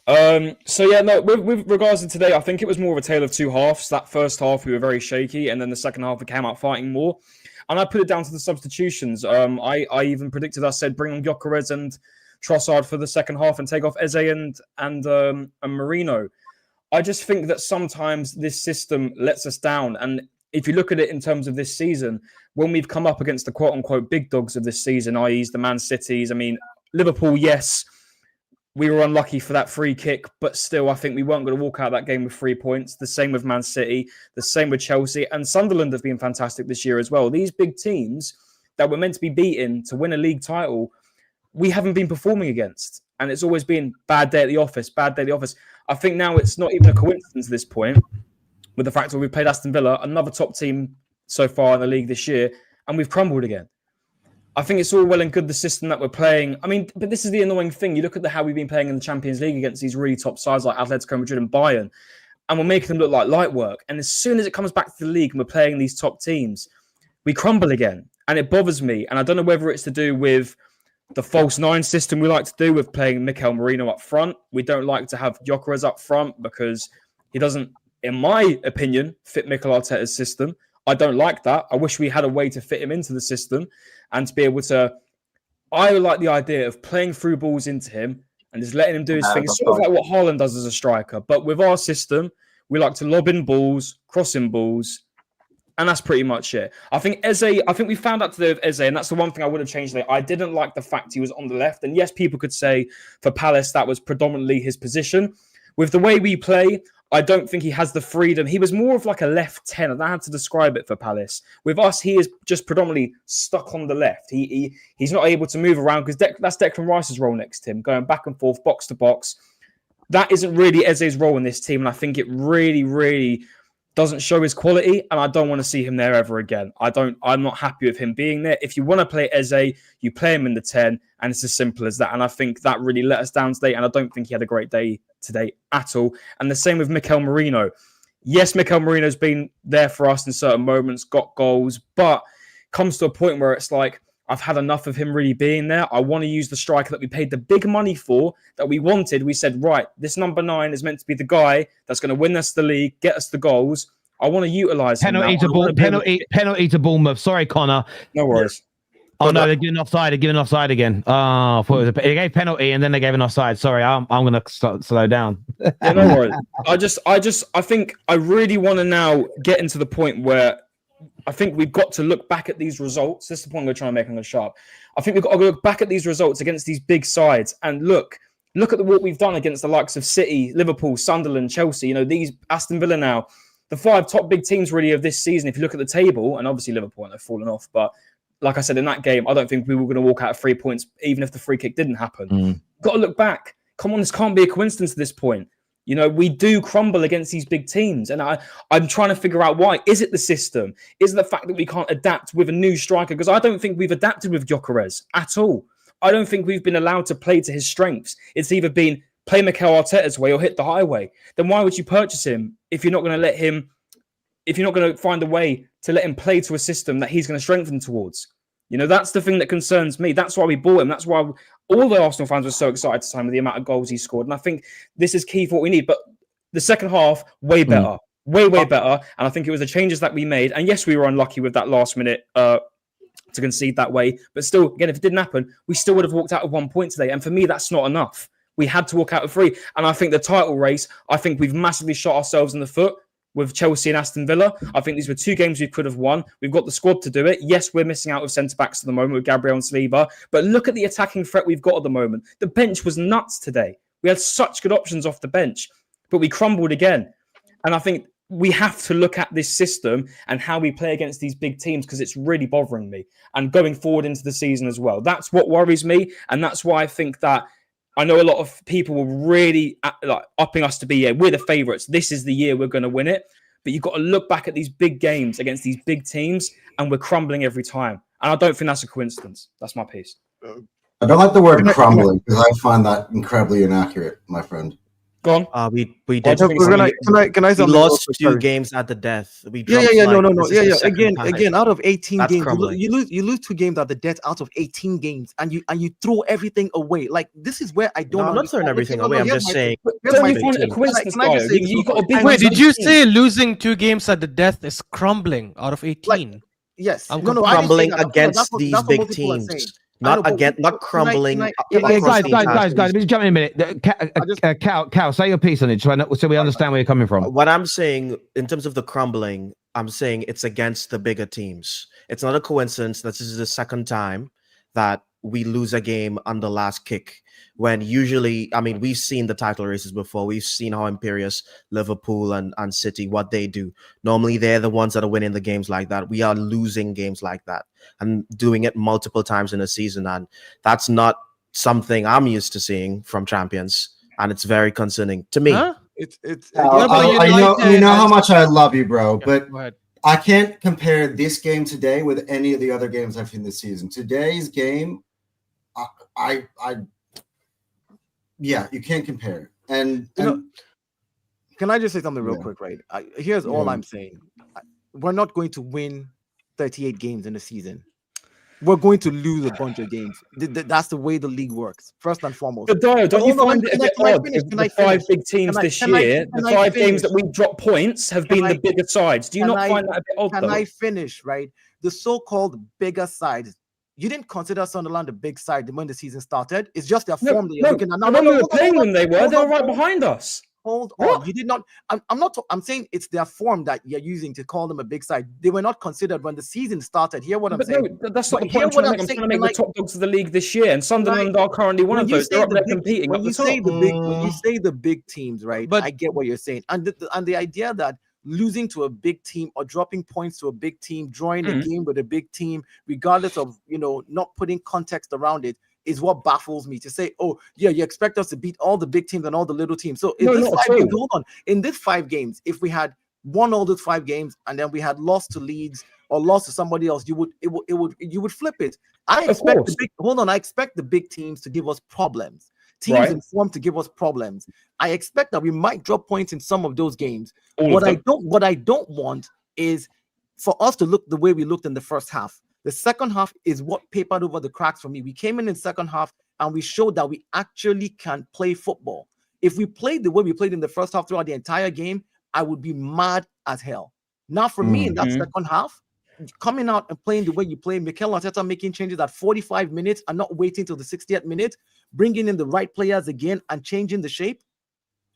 With regards to today, I think it was more of a tale of two halves. That first half, we were very shaky, and then the second half, we came out fighting more. And I put it down to the substitutions. I even predicted, I said, bring on Gyökeres and Trossard for the second half and take off Eze and Marino. I just think that sometimes this system lets us down. And if you look at it in terms of this season, when we've come up against the quote-unquote big dogs of this season, i.e. the Man Cities, I mean, Liverpool, yes, we were unlucky for that free kick, but still, I think we weren't going to walk out of that game with 3 points. The same with Man City, the same with Chelsea, and Sunderland have been fantastic this year as well. These big teams that were meant to be beaten to win a league title, we haven't been performing against. And it's always been bad day at the office, bad day at the office. I think now it's not even a coincidence at this point with the fact that we've played Aston Villa, another top team so far in the league this year, and we've crumbled again. I think it's all well and good, the system that we're playing. I mean, but this is the annoying thing. You look at how we've been playing in the Champions League against these really top sides like Atletico Madrid and Bayern, and we're making them look like light work. And as soon as it comes back to the league and we're playing these top teams, we crumble again. And it bothers me. And I don't know whether it's to do with the false nine system we like to do with playing Mikel Merino up front. We don't like to have Gyökeres up front because he doesn't, in my opinion, fit Mikel Arteta's system. I don't like that. I wish we had a way to fit him into the system and to be able to... I like the idea of playing through balls into him and just letting him do his thing. It's sort of like what Haaland does as a striker. But with our system, we like to lob in balls, cross in balls, and that's pretty much it. I think we found out today with Eze, and that's the one thing I would have changed today. I didn't like the fact he was on the left. And yes, people could say for Palace, that was predominantly his position. With the way we play, I don't think he has the freedom. He was more of like a left 10. I don't know how to describe it for Palace. With us, he is just predominantly stuck on the left. He's not able to move around because that's Declan Rice's role next to him, going back and forth, box to box. That isn't really Eze's role in this team, and I think it really, really doesn't show his quality, and I don't want to see him there ever again. I'm not happy with him being there. If you want to play Eze, you play him in the 10, and it's as simple as that. And I think that really let us down today, and I don't think he had a great day today at all. And the same with Mikel Merino. Yes, Mikel Merino's been there for us in certain moments, got goals, but comes to a point where it's like, I've had enough of him really being there. I want to use the striker that we paid the big money for, that we wanted. We said, right, this number 9 is meant to be the guy that's going to win us the league, get us the goals. I want to utilise him. Penalty to Bournemouth. Sorry, Conor. No worries. Oh, no, they're giving offside. They're giving offside again. Oh, I thought they gave penalty and then they gave an offside. Sorry, I'm going to slow down. Yeah, no worries. I think I really want to now get into the point where I think we've got to look back at these results. This is the point we're trying to make on the sharp. I think we've got to look back at these results against these big sides and look at what we've done against the likes of City, Liverpool, Sunderland, Chelsea. These Aston Villa now, the 5 top big teams really of this season. If you look at the table, and obviously Liverpool and they've fallen off, but like I said in that game, I don't think we were going to walk out of 3 points, even if the free kick didn't happen. Got to look back. Come on, this can't be a coincidence at this point. We do crumble against these big teams. And I'm trying to figure out why. Is it the system? Is it the fact that we can't adapt with a new striker? Because I don't think we've adapted with Gyökeres at all. I don't think we've been allowed to play to his strengths. It's either been play Mikel Arteta's way or hit the highway. Then why would you purchase him if you're not going to let him, if you're not going to find a way to let him play to a system that he's going to strengthen towards? That's the thing that concerns me. That's why we bought him. That's why all the Arsenal fans were so excited to sign with the amount of goals he scored. And I think this is key for what we need. But the second half, way better. Way better. And I think it was the changes that we made. And yes, we were unlucky with that last minute to concede that way. But still, again, if it didn't happen, we still would have walked out of 1 point today. And for me, that's not enough. We had to walk out of 3. And I think the title race, I think we've massively shot ourselves in the foot with Chelsea and Aston Villa. I think these were 2 games we could have won. We've got the squad to do it. Yes, we're missing out with centre-backs at the moment with Gabriel and Saliba. But look at the attacking threat we've got at the moment. The bench was nuts today. We had such good options off the bench, but we crumbled again. And I think we have to look at this system and how we play against these big teams because it's really bothering me. And going forward into the season as well. That's what worries me. And that's why I think that I know a lot of people were really upping us to be, we're the favourites. This is the year we're going to win it. But you've got to look back at these big games against these big teams, and we're crumbling every time. And I don't think that's a coincidence. That's my piece. I don't like the word crumbling because I find that incredibly inaccurate, my friend. Go on. We did. Can I we lost 2 games at the death. We Again, out of 18 That's games, crumbling. you lose 2 games at the death out of 18 games, and you throw everything away. Like, this is where I don't. No, I'm not throwing everything away. I'm just saying. Wait, did you say losing 2 games at the death is crumbling out of 18? Yes, I'm crumbling against these big teams. Not crumbling. Guys, just jump in a minute. Cal, say your piece on it so we understand where you're coming from. What I'm saying in terms of the crumbling, I'm saying it's against the bigger teams. It's not a coincidence that this is the second time that we lose a game on the last kick. When usually, I mean, we've seen the title races before. We've seen how imperious Liverpool and City, what they do. Normally, they're the ones that are winning the games like that. We are losing games like that and doing it multiple times in a season. And that's not something I'm used to seeing from champions. And it's very concerning to me. Huh? You know how much I love you, bro, but Go ahead. I can't compare this game today with any of the other games I've seen this season. Today's game, yeah, you can't compare it. And can I just say something real quick, right? Here's all I'm saying. We're not going to win 38 games in a season. We're going to lose a bunch of games. That's the way the league works, first and foremost. But Dio, don't you find it a bit odd if the five big teams this year, the 5 games that we've dropped points have been the bigger sides? Do you not find that a bit odd, Can I finish, right? The so-called bigger sides, you didn't consider Sunderland a big side when the season started. It's just their form that you're looking at. When we were playing them, they were right behind us. Hold on. You did not. I'm saying it's their form that you're using to call them a big side. They were not considered when the season started. Hear what I'm saying? No, that's not the point I'm trying to make. I'm trying to make the top dogs of the league this year, and Sunderland are currently one of those. They're up there competing. When you say the big teams, right? But I get what you're saying, and the idea that losing to a big team or dropping points to a big team, drawing a game with a big team, regardless of not putting context around it, is what baffles me. To say, oh yeah, you expect us to beat all the big teams and all the little teams. So in this 5 games, if we had won all those 5 games and then we had lost to Leeds or lost to somebody else, you would flip it. I expect the big teams to give us problems. Teams in form to give us problems. I expect that we might drop points in some of those games. What I don't want is for us to look the way we looked in the first half. The second half is what papered over the cracks for me. We came in second half and we showed that we actually can play football. If we played the way we played in the first half throughout the entire game, I would be mad as hell. Now, for me, in that second half, coming out and playing the way you play, Mikel Arteta making changes at 45 minutes and not waiting till the 60th minute, bringing in the right players again and changing the shape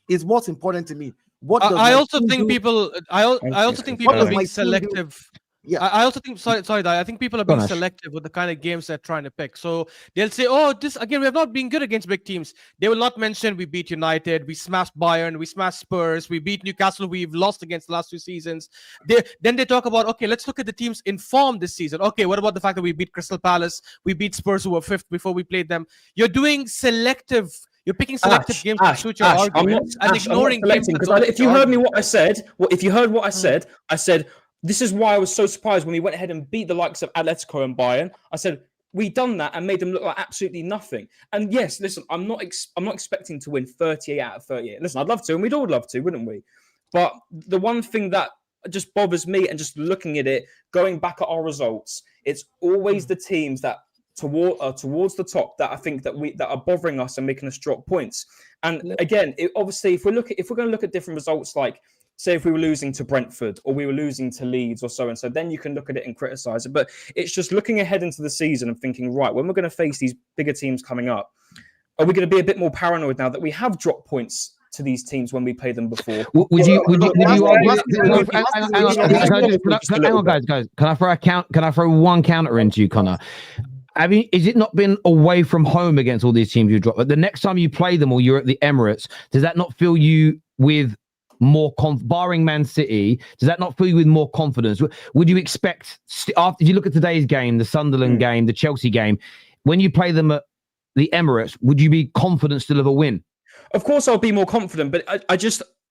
is what's important to me. I also think people are being selective. Yeah, I also think. I think people are being selective with the kind of games they're trying to pick. So they'll say, "Oh, this again. We have not been good against big teams." They will not mention we beat United, we smashed Bayern, we smashed Spurs, we beat Newcastle. We've lost against the last 2 seasons. Then they talk about, okay, let's look at the teams in form this season. Okay, what about the fact that we beat Crystal Palace, we beat Spurs, who were 5th before we played them? You're doing selective. You're picking selective games to suit your argument and ignoring games. If you heard me, what I said. I said. This is why I was so surprised when we went ahead and beat the likes of Atletico and Bayern. I said, we done that and made them look like absolutely nothing. And yes, listen, I'm not expecting to win 38 out of 38. Listen, I'd love to, and we'd all love to, wouldn't we? But the one thing that just bothers me, and just looking at it, going back at our results, it's always the teams that towards the top that I think that are bothering us and making us drop points. And again, obviously, if we're going to look at different results, like say if we were losing to Brentford or we were losing to Leeds or so and so, then you can look at it and criticize it. But it's just looking ahead into the season and thinking, right, when we're going to face these bigger teams coming up, are we going to be a bit more paranoid now that we have dropped points to these teams when we played them before? Would you argue? Hang on, guys. Can I throw one counter into you, Conor? Is it not been away from home against all these teams you drop? But the next time you play them or you're at the Emirates, does that not fill you with more barring Man City, does that not fill you with more confidence? Would you expect, after if you look at today's game, the Sunderland game, the Chelsea game, when you play them at the Emirates, would you be confident still of a win? Of course I'll be more confident, but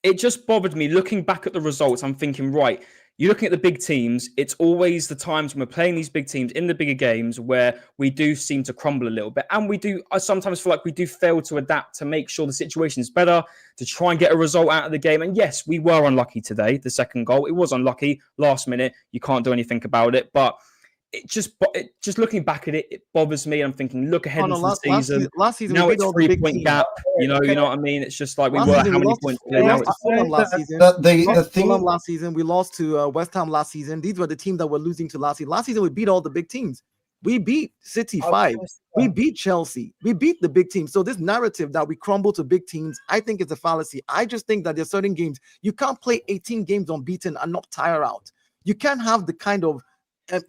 it just bothered me looking back at the results. I'm thinking, right, you're looking at the big teams. It's always the times when we're playing these big teams in the bigger games where we do seem to crumble a little bit. And I sometimes feel like we do fail to adapt to make sure the situation is better, to try and get a result out of the game. And yes, we were unlucky today. The second goal, it was unlucky. Last minute, you can't do anything about it. But it just looking back at it, it bothers me. I'm thinking, look ahead into the season. Last season, now it's 3-point gap. You know what I mean? It's just like we were how many points? Last season, we lost to West Ham last season. These were the teams that were losing to last season. Last season, we beat all the big teams. We beat City 5. We beat Chelsea. We beat the big teams. So this narrative that we crumble to big teams, I think it's a fallacy. I just think that there's certain games you can't play 18 games unbeaten and not tire out. You can't have the kind of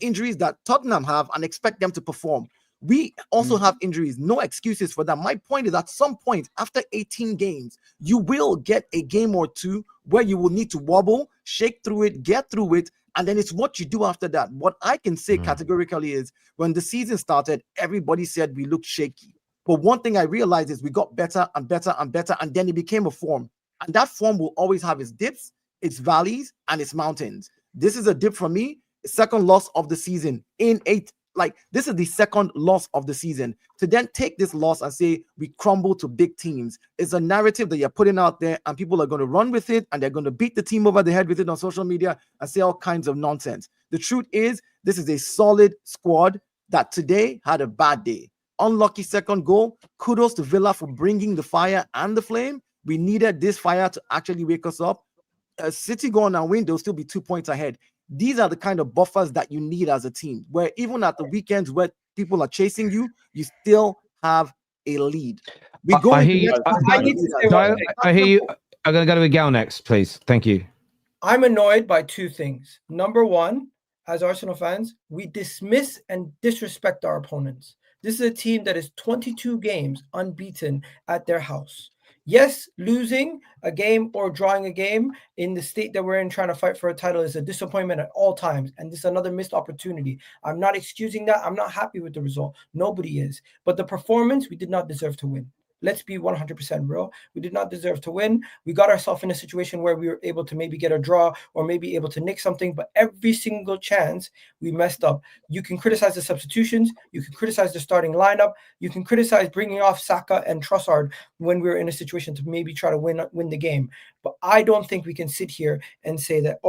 injuries that Tottenham have and expect them to perform. We also have injuries, no excuses for that. My point is, at some point after 18 games, you will get a game or two where you will need to wobble, shake through it, get through it, and then it's what you do after that. What I can say categorically is, when the season started, everybody said we looked shaky. But one thing I realized is we got better and better and better, and then it became a form. And that form will always have its dips, its valleys, and its mountains. This is a dip for me. Second loss of the season in 8. Like, this is the second loss of the season. To then take this loss and say we crumble to big teams is a narrative that you're putting out there, and people are going to run with it, and they're going to beat the team over the head with it on social media and say all kinds of nonsense. The truth is, this is a solid squad that today had a bad day. Unlucky second goal. Kudos to Villa for bringing the fire and the flame. We needed this fire to actually wake us up. City go on and win, they'll still be 2 points ahead. These are the kind of buffers that you need as a team, where even at the weekends where people are chasing you, you still have a lead. I hear you. I'm going to go to Egal next, please. Thank you. I'm annoyed by two things. Number one, as Arsenal fans, we dismiss and disrespect our opponents. This is a team that is 22 games unbeaten at their house. Yes, losing a game or drawing a game in the state that we're in trying to fight for a title is a disappointment at all times. And this is another missed opportunity. I'm not excusing that. I'm not happy with the result. Nobody is. But the performance, we did not deserve to win. Let's be 100% real. We did not deserve to win. We got ourselves in a situation where we were able to maybe get a draw or maybe able to nick something, but every single chance we messed up. You can criticize the substitutions. You can criticize the starting lineup. You can criticize bringing off Saka and Trossard when we were in a situation to maybe try to win the game. But I don't think we can sit here and say that,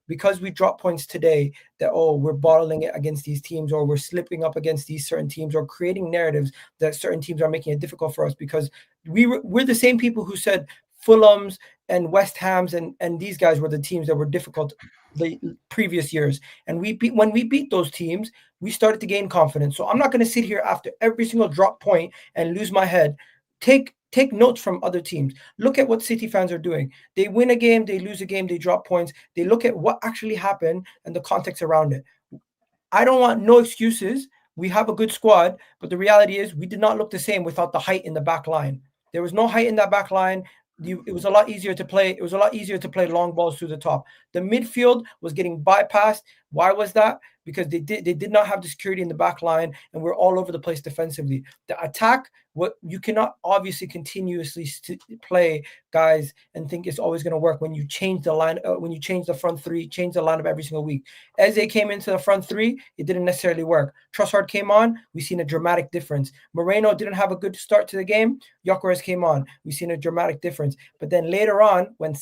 because we dropped points today, that, we're bottling it against these teams, or we're slipping up against these certain teams, or creating narratives that certain teams are making it difficult for us, because we're the same people who said Fulham's and West Ham's and these guys were the teams that were difficult the previous years. And when we beat those teams, we started to gain confidence. So I'm not going to sit here after every single drop point and lose my head. Take notes from other teams. Look at what City fans are doing. They win a game, they lose a game, they drop points. They look at what actually happened and the context around it. I don't want no excuses. We have a good squad, but the reality is we did not look the same without the height in the back line. There was no height in that back line. It was a lot easier to play. It was a lot easier to play long balls through the top. The midfield was getting bypassed. Why was that? Because they did not have the security in the back line, and we're all over the place defensively. The attack, what you cannot obviously continuously play, guys, and think it's always going to work when you change the line, when you change the front three, change the lineup every single week. As they came into the front three, it didn't necessarily work. Trossard came on, we've seen a dramatic difference. Moreno didn't have a good start to the game. Gyökeres came on, we've seen a dramatic difference. But then later on, when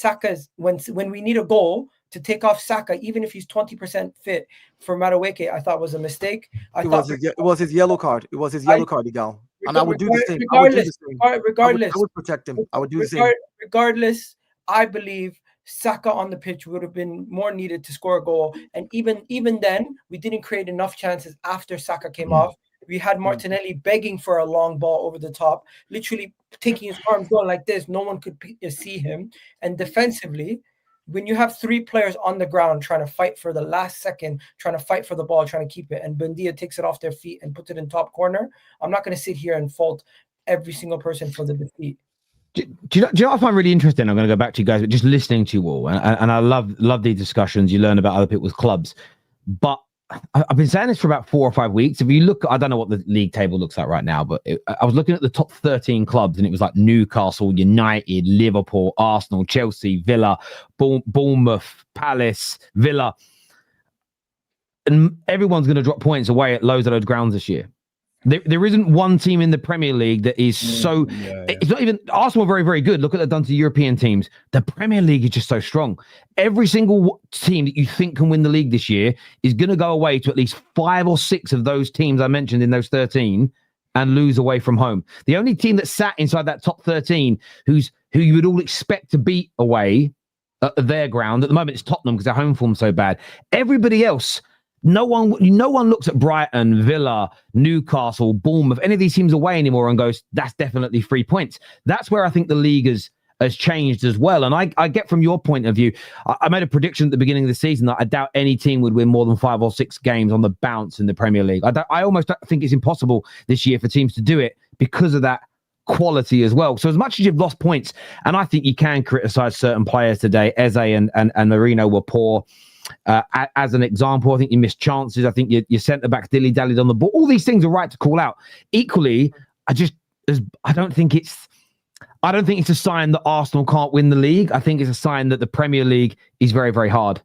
when we need a goal to take off Saka, even if he's 20% fit for Madueke, I thought was a mistake. It was his yellow card. It was his yellow card, Egal. And I would do the same. Regardless, I would protect him. I would do the same. Regardless, I believe Saka on the pitch would have been more needed to score a goal. And even then, we didn't create enough chances after Saka came off. We had Martinelli begging for a long ball over the top, literally taking his arms going like this. No one could see him. And defensively, when you have three players on the ground trying to fight for the last second, trying to fight for the ball, trying to keep it, and Buendia takes it off their feet and puts it in top corner, I'm not going to sit here and fault every single person for the defeat. Do you know what I find really interesting? I'm going to go back to you guys, but just listening to you all, and I love these discussions. You learn about other people's clubs, but I've been saying this for about 4 or 5 weeks. If you look, I don't know what the league table looks like right now, but I was looking at the top 13 clubs, and it was like Newcastle, United, Liverpool, Arsenal, Chelsea, Villa, Bournemouth, Palace, Villa, and everyone's going to drop points away at loads of those grounds this year. There isn't one team in the Premier League that is so... It's not even... Arsenal are very, very good. Look what they've done to European teams. The Premier League is just so strong. Every single team that you think can win the league this year is going to go away to at least 5 or 6 of those teams I mentioned in those 13 and lose away from home. The only team that sat inside that top 13 who you would all expect to beat away at their ground, at the moment it's Tottenham because their home form's so bad. Everybody else no one looks at Brighton, Villa, Newcastle, Bournemouth, any of these teams away anymore and goes, that's definitely 3 points. That's where I think the league has changed as well. And I get from your point of view, I made a prediction at the beginning of the season that I doubt any team would win more than 5 or 6 games on the bounce in the Premier League. I almost think it's impossible this year for teams to do it because of that quality as well. So as much as you've lost points, and I think you can criticize certain players today, Eze and Marino were poor. As an example, I think you missed chances. I think your centre-back dilly-dallied on the ball. All these things are right to call out. Equally, I don't think it's a sign that Arsenal can't win the league. I think it's a sign that the Premier League is very, very hard.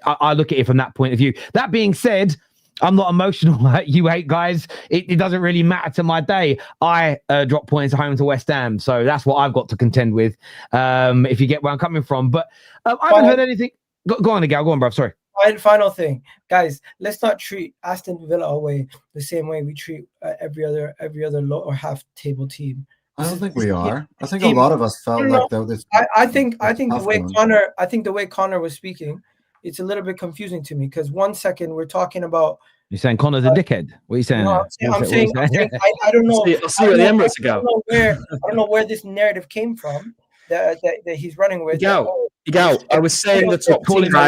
I look at it from that point of view. That being said, I'm not emotional like you hate, guys. It doesn't really matter to my day. I drop points home to West Ham, so that's what I've got to contend with, if you get where I'm coming from. But I haven't heard anything. Go on, Egal. Go on, bro. Sorry. Final thing, guys. Let's not treat Aston Villa away the same way we treat every other low or half table team. I don't think we are. I think a lot of us felt like though this. I think the way Conor was speaking, it's a little bit confusing to me because 1 second we're talking about. You're saying Conor's a dickhead? What are you saying? No, I'm saying I don't know. I'll see where the Emirates go. I don't know where this narrative came from that he's running with. Egal, I was saying the top teams. A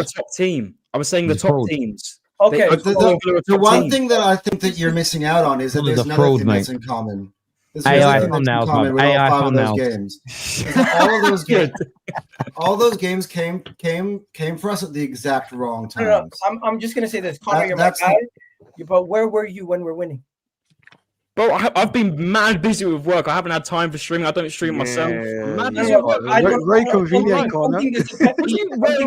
top team. I was saying the top teams. Okay. But the one thing that I think that you're missing out on is that there's another thing that's in common. AI thumbnails, with all 5 of those games. All those games came for us at the exact wrong times. No, I'm just gonna say this, Conor, you're my guy. But where were you when we're winning? Bro, I've been mad busy with work. I haven't had time for streaming. I don't stream myself. Very convenient, Conor. When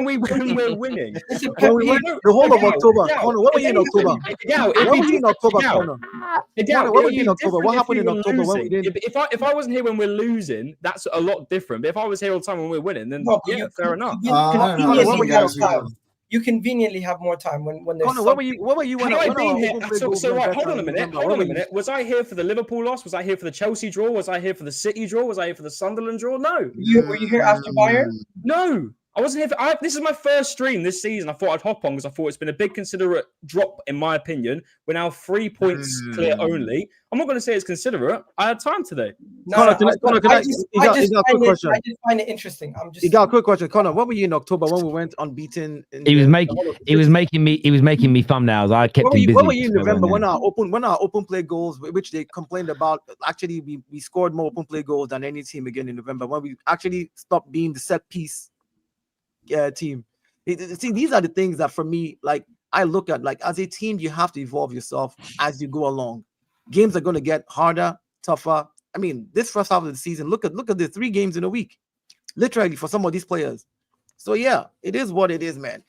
we're winning. The whole of October. Conor, what were you in October? What were you in October, Conor? What were you in October? What happened in October when we didn't? If I wasn't here when we're losing, that's a lot different. But if I was here all the time when we're winning, then fair enough. You conveniently have more time when there's. Conor, what were you when I been here? So right, hold on a minute. Was I here for the Liverpool loss? Was I here for the Chelsea draw? Was I here for the City draw? Was I here for the Sunderland draw? No. Were you here after Bayern? No. I wasn't here this is my first stream this season. I thought I'd hop on because I thought it's been a big considerate drop, in my opinion. We're now 3 points clear only. I'm not going to say it's considerate. I had time today. Conor, I just find it interesting. Quick question. Conor, what were you in October when we went unbeaten? He was making me thumbnails. I kept him busy. What were you in November when our open play goals, which they complained about, actually we scored more open play goals than any team again in November when we actually stopped being the set piece team. See, these are the things that for me, like I look at, like as a team, you have to evolve yourself as you go along. Games are going to get harder, tougher. I mean, this first half of the season, look at the 3 games in a week, literally for some of these players. So yeah, it is what it is, man.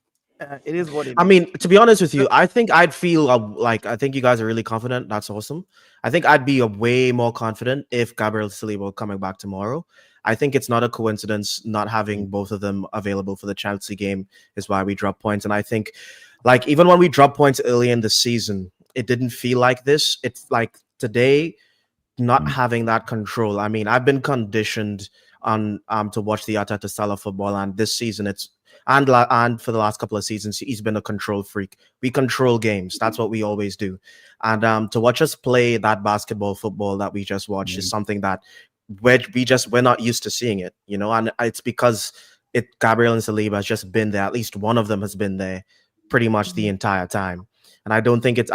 It is what it is. I mean, to be honest with you, I think I'd feel like I think you guys are really confident. That's awesome. I think I'd be way more confident if Gabriel Saliba were coming back tomorrow. I think it's not a coincidence not having both of them available for the Chelsea game is why we drop points. And I think, like, even when we drop points early in the season, it didn't feel like this. It's like today, not having that control. I mean, I've been conditioned on to watch the Arteta style of football, and this season and for the last couple of seasons, he's been a control freak. We control games. That's what we always do. And to watch us play that basketball football that we just watched is something that we're not used to seeing it, you know, and it's because Gabriel and Saliba has just been there. At least one of them has been there pretty much the entire time. And I don't think it's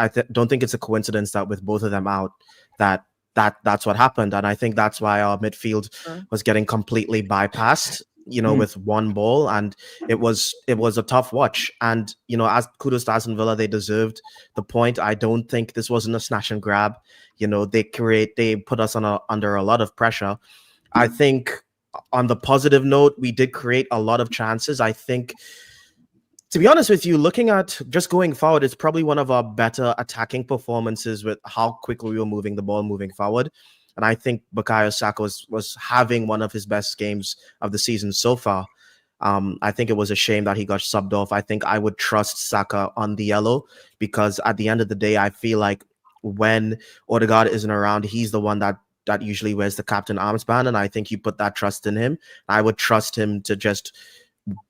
a coincidence that with both of them out, that's what happened. And I think that's why our midfield was getting completely bypassed, you know, with one ball, and it was a tough watch. And you know, as kudos to Aston Villa, they deserved the point. I don't think this wasn't a snatch and grab. You know, they put us under a lot of pressure. I think on the positive note, we did create a lot of chances. I think, to be honest with you, looking at just going forward, it's probably one of our better attacking performances with how quickly we were moving the ball moving forward. And I think Bukayo Saka was having one of his best games of the season so far. I think it was a shame that he got subbed off. I think I would trust Saka on the yellow because at the end of the day, I feel like when Odegaard isn't around, he's the one that usually wears the captain armband. And I think you put that trust in him. I would trust him to just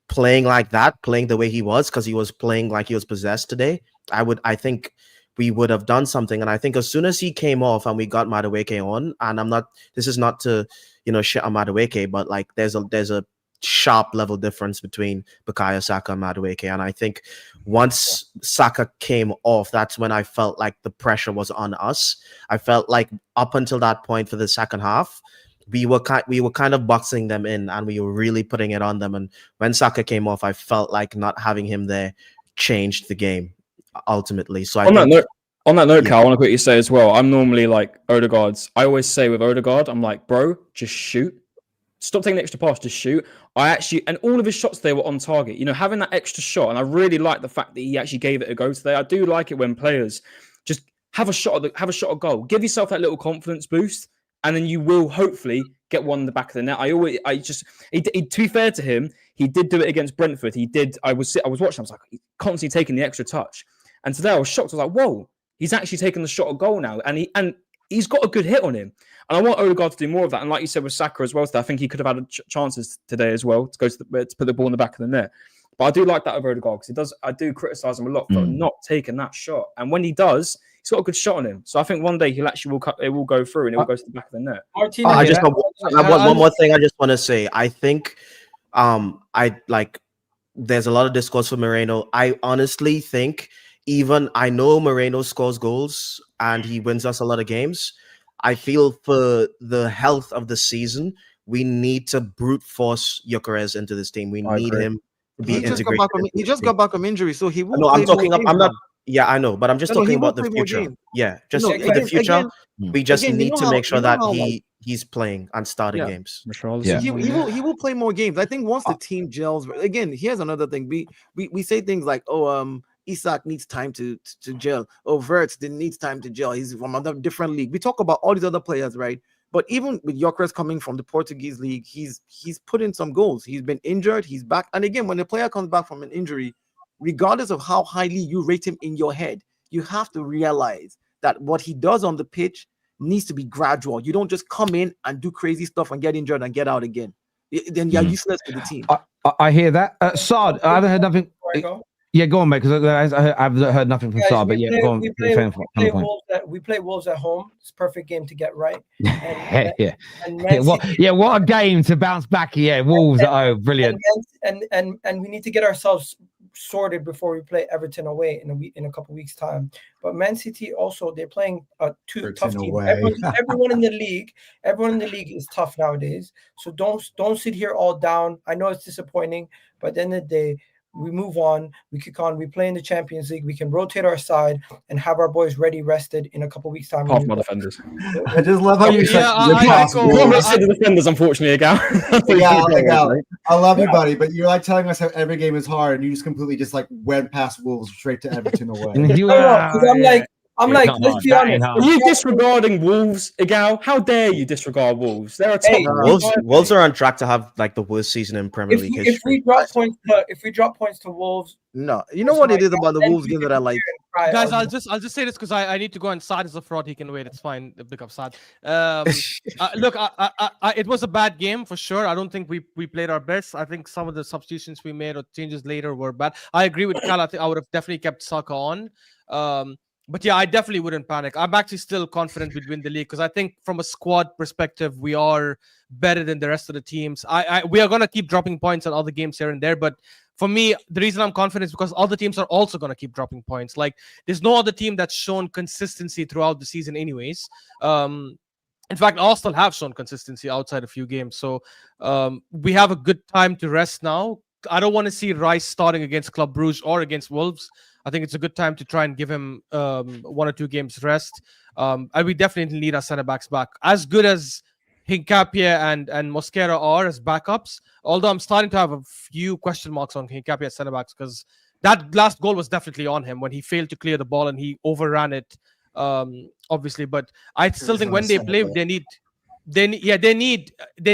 playing like that, playing the way he was, because he was playing like he was possessed today, I think we would have done something. And I think as soon as he came off and we got Madueke on, and this is not to, shit on Madueke, but like there's a sharp level difference between Bukayo Saka and Madueke. And I think once Saka came off, that's when I felt like the pressure was on us. I felt like up until that point for the second half, we were kind of boxing them in, and we were really putting it on them. And when Saka came off, I felt like not having him there changed the game ultimately. So on that note, Cal, I want to quickly say as well, I'm normally like Odegaard's. I always say with Odegaard, I'm like, bro, just shoot. Stop taking the extra pass, just shoot. And all of his shots there were on target. Having that extra shot, and I really like the fact that he actually gave it a go today. I do like it when players just have a shot at goal. Give yourself that little confidence boost, and then you will hopefully get one in the back of the net. To be fair to him, he did do it against Brentford. He did. I was watching. I was like, he's constantly taking the extra touch. And today I was shocked. I was like, whoa, he's actually taken the shot at goal now, and he's got a good hit on him. And I want Odegaard to do more of that. And like you said with Saka as well, I think he could have had chances today as well to go to put the ball in the back of the net. But I do like that of Odegaard, because I do criticize him a lot for not taking that shot. And when he does, he's got a good shot on him. So I think one day it will go through and it will go to the back of the net. One more thing I just want to say. I think there's a lot of discourse for Moreno. I honestly think I know Moreno scores goals and he wins us a lot of games. I feel for the health of the season, we need to brute force Gyökeres into this team. We need him to be integrated. He just got back from injury, so he will. No, I'm talking. I'm not. Yeah, I know, but I'm just talking about the future. Yeah, for the future, we just need to make sure that he's playing and starting games. Yeah. He will play more games. I think once the team gels. Again, here's another thing. We say things like, Isak needs time to gel. Verts needs time to gel. He's from a different league. We talk about all these other players, right? But even with Gyökeres coming from the Portuguese league, he's put in some goals. He's been injured. He's back. And again, when a player comes back from an injury, regardless of how highly you rate him in your head, you have to realize that what he does on the pitch needs to be gradual. You don't just come in and do crazy stuff and get injured and get out again. Then you're useless to the team. I hear that. Saad, I haven't heard nothing. Yeah, go on, mate, because I've heard nothing from Saad, but go on. We play Wolves at home. It's a perfect game to get right. What a game to bounce back. Yeah, Wolves at home, brilliant. And we need to get ourselves sorted before we play Everton away in a couple of weeks' time. But Man City also, they're playing two tough teams. Everyone in the league is tough nowadays. So don't sit here all down. I know it's disappointing, but at the end of the day, we move on, we kick on, we play in the Champions League, we can rotate our side and have our boys ready, rested in a couple of weeks' time. Half my defenders. I just love how you said the defenders, unfortunately, Egal. Egal, I love you, buddy, but you're like telling us how every game is hard, and you just completely just like went past Wolves straight to Everton away. I'm like, let's be honest. Are you disregarding Wolves, Egal? How dare you disregard Wolves? They're a top. Wolves are on track to have like the worst season in Premier League history. If we drop points to Wolves, no, you know what it is about the Wolves game that I like. Guys, I'll just say this because I need to go, and Saad is a fraud. He can wait. It's fine. Pick up Saad. Look, it was a bad game for sure. I don't think we played our best. I think some of the substitutions we made or changes later were bad. I agree with Cal. I think I would have definitely kept Saka on. But yeah, I definitely wouldn't panic. I'm actually still confident we'd win the league because I think from a squad perspective, we are better than the rest of the teams. We are going to keep dropping points on other games here and there. But for me, the reason I'm confident is because other teams are also going to keep dropping points. Like, there's no other team that's shown consistency throughout the season anyways. In fact, Arsenal have shown consistency outside a few games. So we have a good time to rest now. I don't want to see Rice starting against Club Brugge or against Wolves. I think it's a good time to try and give him 1 or 2 games rest. And we definitely need our centre-backs back. As good as Hincapié and Mosquera are as backups, although I'm starting to have a few question marks on Hincapié as centre-backs because that last goal was definitely on him when he failed to clear the ball and he overran it, obviously. But I still think when they play, they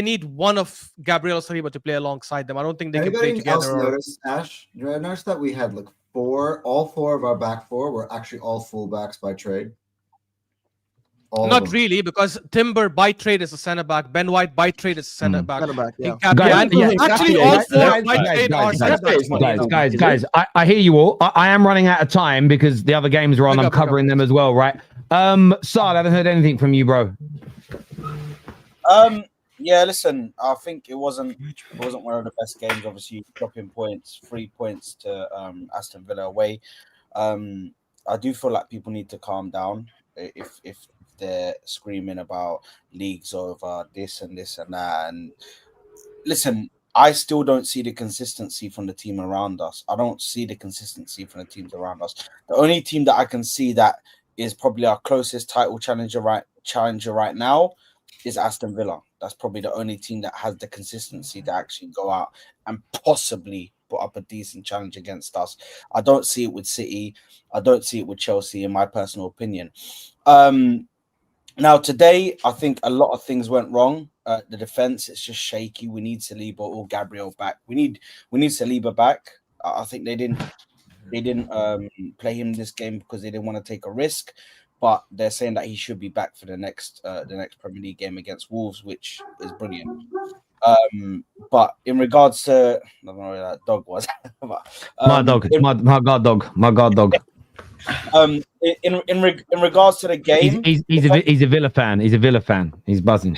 need one of Gabriel or Saliba to play alongside them. I don't think they can play together. Notice, Ash, I noticed that we had like all four of our back four were actually all fullbacks by trade. Not really, because Timber by trade is a centre back. Ben White by trade is a centre back. Yeah. Actually, all four by trade are centre backs. Guys, I hear you all. I am running out of time because the other games are on. I'm covering them as well, right? Sal, I haven't heard anything from you, bro. Yeah, listen, I think it wasn't one of the best games. Obviously, dropping points, 3 points to Aston Villa away. I do feel like people need to calm down if they're screaming about leagues over this and this and that. And listen, I still don't see the consistency from the team around us. I don't see the consistency from the teams around us. The only team that I can see that is probably our closest title challenger right now is Aston Villa. That's probably the only team that has the consistency to actually go out and possibly put up a decent challenge against us. I don't see it with City. I don't see it with Chelsea, in my personal opinion. Now, today, I think a lot of things went wrong. The defense, it's just shaky. We need Saliba or Gabriel back. We need Saliba back. I think they didn't play him this game because they didn't want to take a risk. But they're saying that he should be back for the next Premier League game against Wolves, which is brilliant. But in regards to, I don't know where that dog was. My guard dog. In regards to the game, he's a Villa fan. He's a Villa fan. He's buzzing.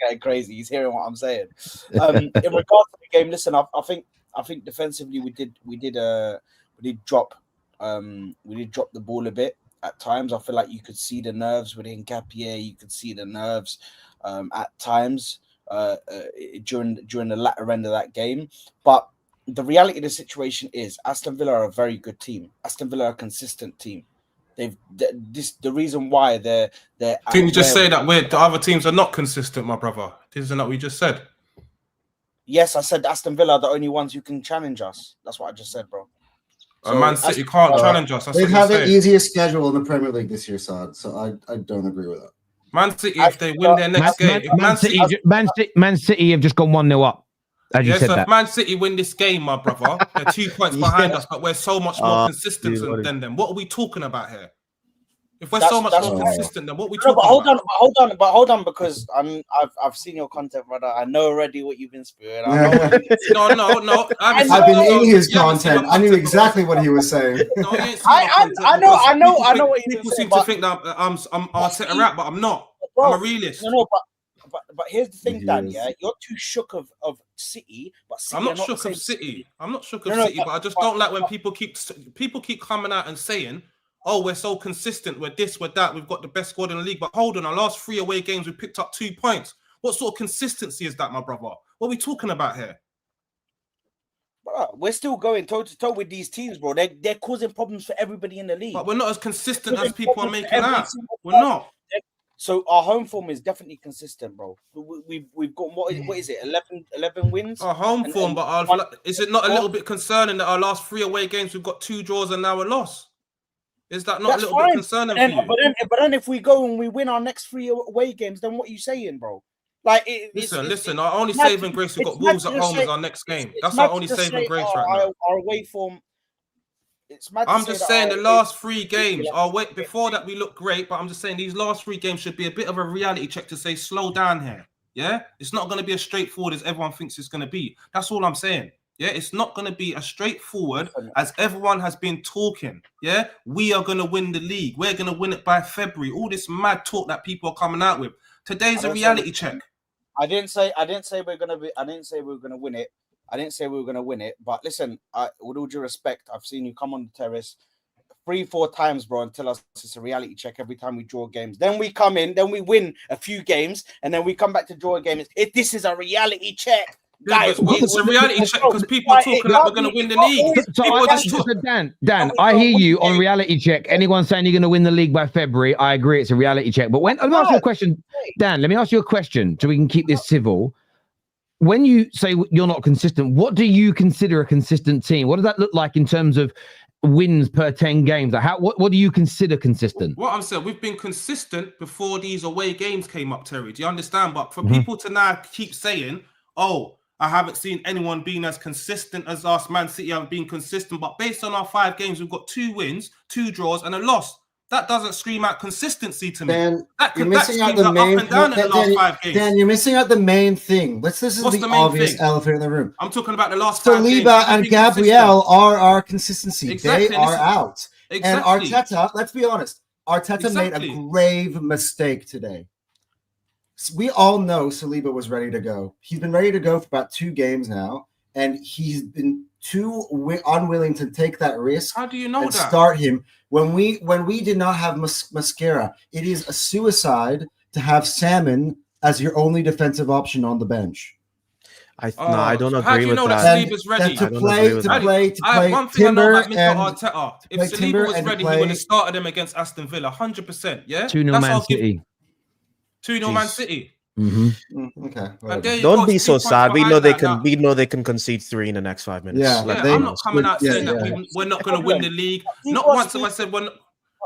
Okay, crazy. He's hearing what I'm saying. In regards to the game, listen, I think defensively we did drop the ball a bit at times. I feel like you could see the nerves within Gapier. You could see the nerves at times during the latter end of that game. But the reality of the situation is Aston Villa are a very good team. Aston Villa are a consistent team. The reason why they're. Didn't you just say that the other teams are not consistent, my brother? Isn't that what we just said? Yes, I said Aston Villa are the only ones who can challenge us. That's what I just said, bro. So Man City can't challenge us. They've had the easiest schedule in the Premier League this year, Saad. So I don't agree with that. Man City, if they win their next game, Man City have just gone 1-0 up. As you said if that. Man City win this game, my brother, they're 2 points behind us, but we're so much more consistent than them. What are we talking about here? If we're so much more consistent, then what are we talking about? Hold on, because I've seen your content, brother. I know already what you've been spewing. No. I've been in his content. I knew exactly what he was saying. No, I know what people seem to think that I'm Arteta rap, but I'm not. I'm a realist. No, but here's the thing, Dan. Yeah, you're too shook of City, but City I'm not shook of City. I'm not shook of City, but I just don't like when people keep coming out and saying, "Oh, we're so consistent. We're this, we're that. We've got the best squad in the league." But hold on, our last 3 away games, we picked up 2 points. What sort of consistency is that, my brother? What are we talking about here? Bro, we're still going toe to toe with these teams, bro. They're causing problems for everybody in the league. But we're not as consistent as people are making out. We're not. So our home form is definitely consistent, bro. We've got what is it? 11 wins. Our home form, but is it not a little bit concerning that our last 3 away games we've got 2 draws and now a loss? Is that not a little bit concerning for you? But then if we go and we win our next 3 away games, then what are you saying, bro? Like, listen. Our only saving grace, we've got Wolves at home as our next game. That's our only saving grace right now. Our away form. I'm just saying the last 3 games. Before that we look great, but I'm just saying these last 3 games should be a bit of a reality check to say slow down here. Yeah, it's not going to be as straightforward as everyone thinks it's going to be. That's all I'm saying. Yeah, it's not going to be as straightforward as everyone has been talking. Yeah, we are going to win the league. We're going to win it by February. All this mad talk that people are coming out with. Today's a reality check. I didn't say we're going to be. I didn't say we were going to win it. I didn't say we were going to win it. But listen, with all due respect, I've seen you come on the terrace 3-4 times, bro, and tell us it's a reality check every time we draw games. Then we come in, then we win a few games, and then we come back to draw a game. This is a reality check. Guys, it's a reality check because people are talking like we're going to win the league. Dan, I hear you on reality check. Anyone saying you're going to win the league by February, I agree, it's a reality check. But let me ask you a question, Dan. Let me ask you a question so we can keep this civil. When you say you're not consistent, what do you consider a consistent team? What does that look like in terms of wins per 10 games? Like what do you consider consistent? What I'm saying, we've been consistent before these away games came up, Terry. Do you understand? But for people to now keep saying, "Oh, I haven't seen anyone being as consistent as us. Man City haven't been consistent." But based on our 5 games, we've got 2 wins, 2 draws, and a loss. That doesn't scream out consistency to me. Dan, that you're missing out the main. up and down in the last 5 games. Dan, you're missing out the main thing. This is What's the the main obvious thing? elephant in the room. I'm talking about the last 5 games. Saliba and Gabriel are our consistency. Exactly. They are out. Exactly. And Arteta, let's be honest, Arteta made a grave mistake today. We all know Saliba was ready to go. He's been ready to go for about 2 games now, and he's been too unwilling to take that risk. How do you know and that? Start him when we did not have mascara. It is a suicide to have Salmon as your only defensive option on the bench. I don't agree how do you with know that. Saliba's ready? To play one thing I know Timber about Mr. Arteta. If Saliba was ready, he would have started him against Aston Villa, 100%. Yeah, 2-0 Man City. 2-0 Man City. Okay. Don't be so sad. We know they can. We know they can concede 3 in the next 5 minutes. Yeah, I'm not coming out saying that we're not going to win the league. Not once have I said we're not.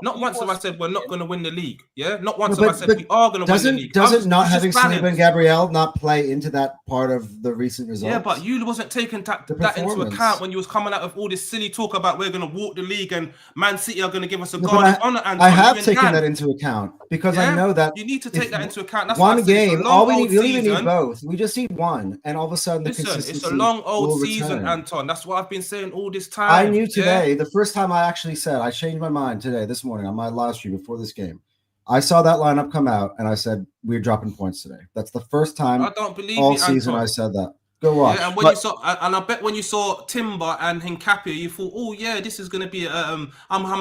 Not once have I said we're not going to win the league. Yeah, not once have I said we are going to win the league. Doesn't not having Saliba and Gabriel not play into that part of the recent results? Yeah, but you wasn't taking that into account when you was coming out of all this silly talk about we're going to walk the league and Man City are going to give us a guard of honor. And I have taken that into account because I know that you need to take that into account. That's one game. All we need, we don't season. even need both. We just need one, and all of a sudden the consistency. It's a long old season, Anton. That's what I've been saying all this time. I knew today. The first time I actually said I changed my mind today, this morning on my live stream before this game. I saw that lineup come out, and I said we're dropping points today. That's the first time I don't believe all you, season Anton. I said that. Go watch. Yeah, and when you saw, and I bet when you saw Timber and Hincapie, you thought, oh yeah, this is going to be. I'm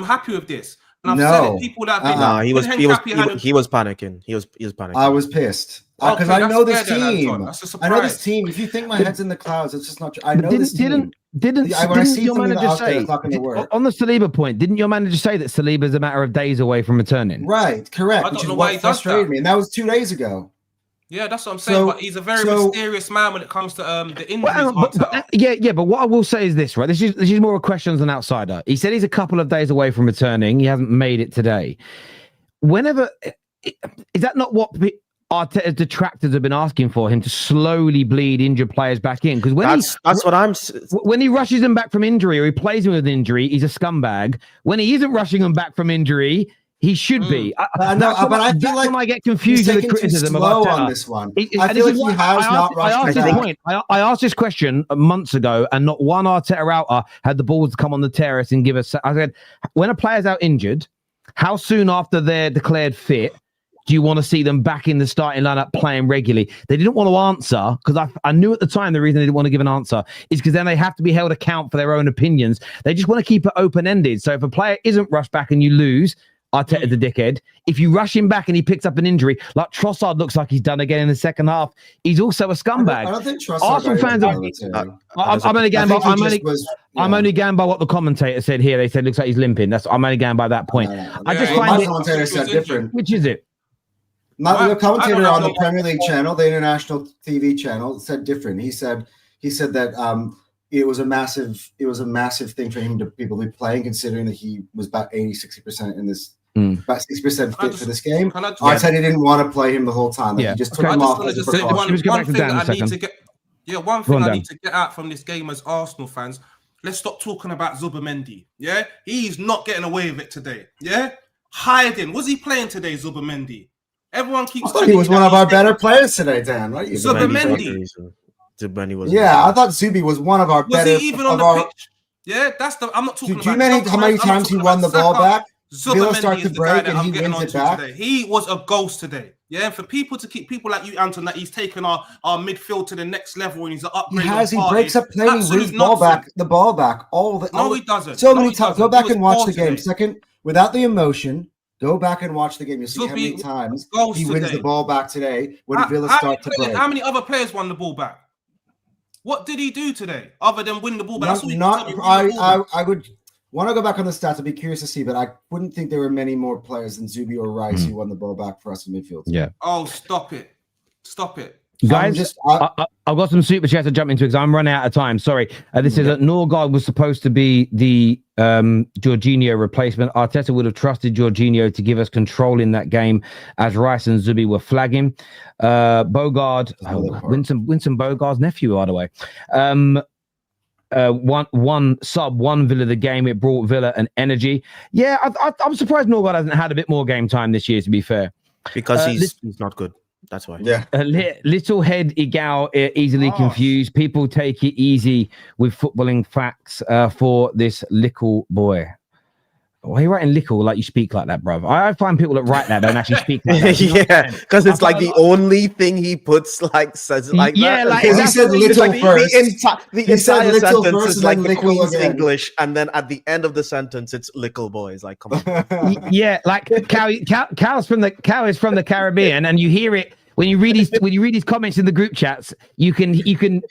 happy with this. And I've said it. People that he was panicking. He was panicking. I was pissed because I know this team. I know this team. If you think my head's in the clouds, it's just not true. I know this team. Didn't your manager say on the Saliba point? Didn't your manager say that Saliba is a matter of days away from returning? Right, correct. Which is what frustrated me, and that was 2 days ago. Yeah, that's what I'm saying. But he's a very mysterious man when it comes to the injuries. But what I will say is this, right? This is more a question as an outsider. He said he's a couple of days away from returning. He hasn't made it today. Whenever is that not what Arteta's detractors have been asking for him to slowly bleed injured players back in? Because when he rushes them back from injury or he plays them with injury, he's a scumbag. When he isn't rushing them back from injury, he should be. I feel like I get confused with the criticism of Arteta on this one. I feel like he has not rushed back. I asked this question months ago, and not one Arteta outer had the balls to come on the terrace and give us. I said, when a player's out injured, how soon after they're declared fit do you want to see them back in the starting lineup playing regularly? They didn't want to answer because I knew at the time the reason they didn't want to give an answer is because then they have to be held account for their own opinions. They just want to keep it open-ended. So if a player isn't rushed back and you lose, Arteta the dickhead. If you rush him back and he picks up an injury, like Trossard looks like he's done again in the second half, he's also a scumbag. I don't think Trossard. Arsenal fans are. I'm only going by what the commentator said here. They said looks like he's limping. I'm only going by that point. I just find my commentator said different. Which is it? The commentator on the Premier League channel, the international TV channel, said different. He said that it was a massive thing for him to people be playing, considering that he was about 60% in this. About 60% fit for this game. I said he didn't want to play him the whole time. He just took him off. One thing I need to get out from this game as Arsenal fans, let's stop talking about Zubimendi. Yeah, he's not getting away with it today. Yeah, hiding. Was he playing today, Zubimendi? Everyone keeps. I thought he was one of our better players today, Dan. Right? Zubimendi. Yeah, I thought Zubi was one of our better. Was he even on the pitch? Yeah, that's the. I'm not talking about. Do you know how many times he won the ball back? Villa start to break and he wins it back. Today. He was a ghost today. Yeah, and for people to keep people like you, Anton, that he's taken our midfield to the next level and he's an upgrade. He breaks up playing, he wins the ball back. He doesn't. So many times. Go back and watch the game. Second, without the emotion, go back and watch the game. You'll see how many times he wins the ball back today when Villa start to break. How many other players won the ball back? What did he do today other than win the ball back? I would want to go back on the stats. I'd be curious to see, but I wouldn't think there were many more players than Zubi or Rice who won the ball back for us in midfield. Yeah. Oh, stop it. Guys, I've got some super chats to jump into because I'm running out of time. Sorry. This is that Norgard was supposed to be the Jorginho replacement. Arteta would have trusted Jorginho to give us control in that game as Rice and Zubi were flagging. Bogard, Winston Bogard's nephew, by the way. one Villa the game. It brought Villa an energy. Yeah, I'm surprised Norgard hasn't had a bit more game time this year, to be fair. Because he's not good. That's why. Yeah. Little head Egal easily confused. People take it easy with footballing facts for this little boy. Why are you writing little like you speak like that, bro? I find people that write that don't actually speak like that. Yeah, because it's like the only thing he puts says like yeah, that. like he said little like first. The entire sentence is like the lickle Queen's again. English, and then at the end of the sentence, it's lickle boys. Like, come on. Yeah, like Cal is from the Caribbean, and you hear it when you read his comments in the group chats. You can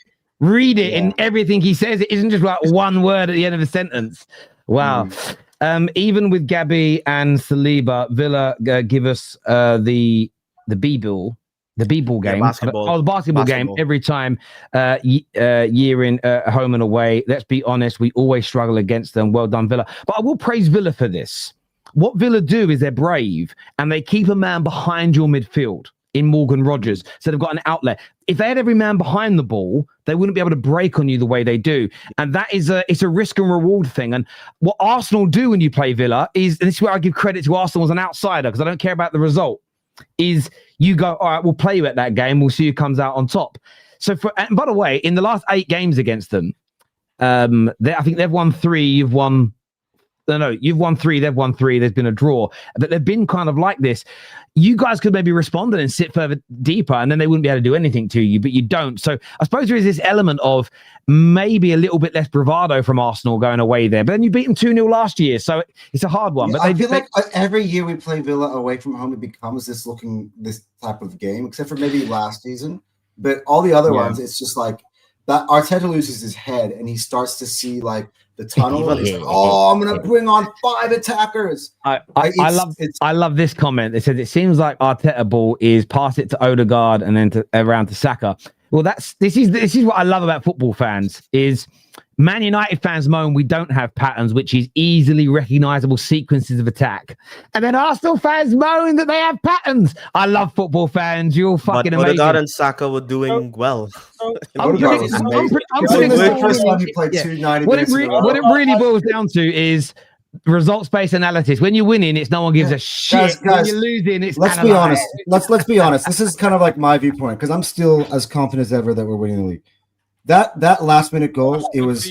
read it in everything he says. It isn't just like one word at the end of a sentence. Wow. Even with Gabby and Saliba, Villa give us the B-ball game, basketball game every time, year in home and away. Let's be honest, we always struggle against them. Well done, Villa. But I will praise Villa for this. What Villa do is they're brave and they keep a man behind your midfield in Morgan Rogers. So they've got an outlet. If they had every man behind the ball, they wouldn't be able to break on you the way they do. And that is it's a risk and reward thing. And what Arsenal do when you play Villa is, and this is where I give credit to Arsenal as an outsider, because I don't care about the result, is you go, all right, we'll play you at that game. We'll see who comes out on top. So and by the way, in the last 8 games against them, I think they've won 3, you've won you've won 3, they've won 3, there's been a draw. But they've been kind of like this. You guys could maybe respond and sit further deeper, and then they wouldn't be able to do anything to you, but you don't. So I suppose there is this element of maybe a little bit less bravado from Arsenal going away there. But then you beat them 2-0 last year, so it's a hard one. Yeah, but I feel like every year we play Villa away from home, it becomes this type of game, except for maybe last season. But all the other ones, it's just like that. Arteta loses his head, and he starts to see like the tunnel. I'm going to bring on 5 attackers. I love this comment. They said it seems like Arteta ball is pass it to Odegaard and then around to Saka. Well, this is what I love about football fans is Man United fans moan we don't have patterns, which is easily recognizable sequences of attack. And then Arsenal fans moan that they have patterns. I love football fans. You're fucking amazing. Odegaard and Saka were doing well. What it really boils down to is results-based analysis. When you're winning, it's no one gives a shit. Guys, when you're losing, it's let's be honest. Let's be honest. This is kind of like my viewpoint because I'm still as confident as ever that we're winning the league. That last minute goal, it was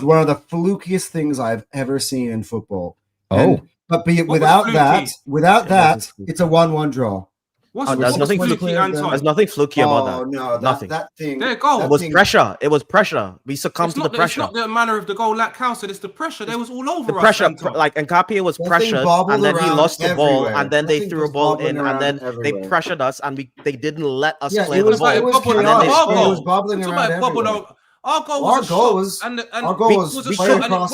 one of the flukiest things I've ever seen in football. But without that, it's a 1-1 draw. There's nothing fluky about that. Oh no, nothing. That thing. Their goal. It was pressure. It was pressure. We succumbed to the pressure. It's not the manner of the goal, like Cal said. It's the pressure. They was all over the pressure. Like Nkapia was pressured, and then he lost the ball, and then they threw a ball in, and then they pressured us, and they didn't let us play the ball. It was bobbling around everywhere. Our goal was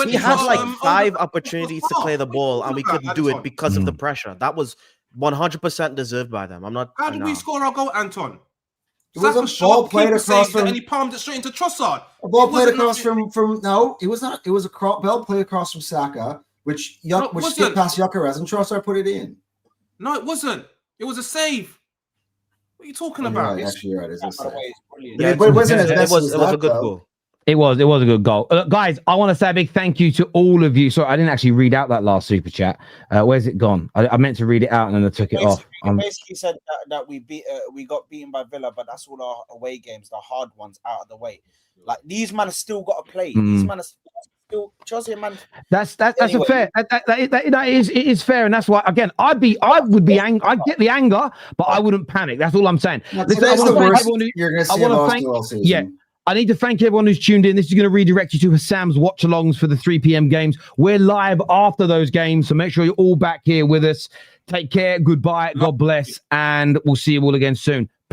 we had like 5 opportunities to play the ball, and we couldn't do it because of the pressure. That was 100% deserved by them. How did we score our goal, Anton? It was a ball played across from. And he palmed it straight into Trossard. A ball played across from. No, it was not. It was a ball played across from Saka, which skipped past Gyökeres, and Trossard put it in. No, it wasn't. It was a save. What are you talking about? Actually, you're right. It was a good goal. It was a good goal. Guys, I want to say a big thank you to all of you. Sorry, I didn't actually read out that last super chat. Where's it gone? I meant to read it out and then I took it off. Basically said that we got beaten by Villa, but that's all our away games, the hard ones, out of the way. Like these men have still got to play. These men are still Chelsea man. That's anyway. A fair. That is fair, and that's why again I'd get the anger, but I wouldn't panic. That's all I'm saying. That's the worst you're going to see all season. Yeah. I need to thank everyone who's tuned in. This is going to redirect you to Sam's watch-alongs for the 3 p.m. games. We're live after those games, so make sure you're all back here with us. Take care. Goodbye. God bless. And we'll see you all again soon.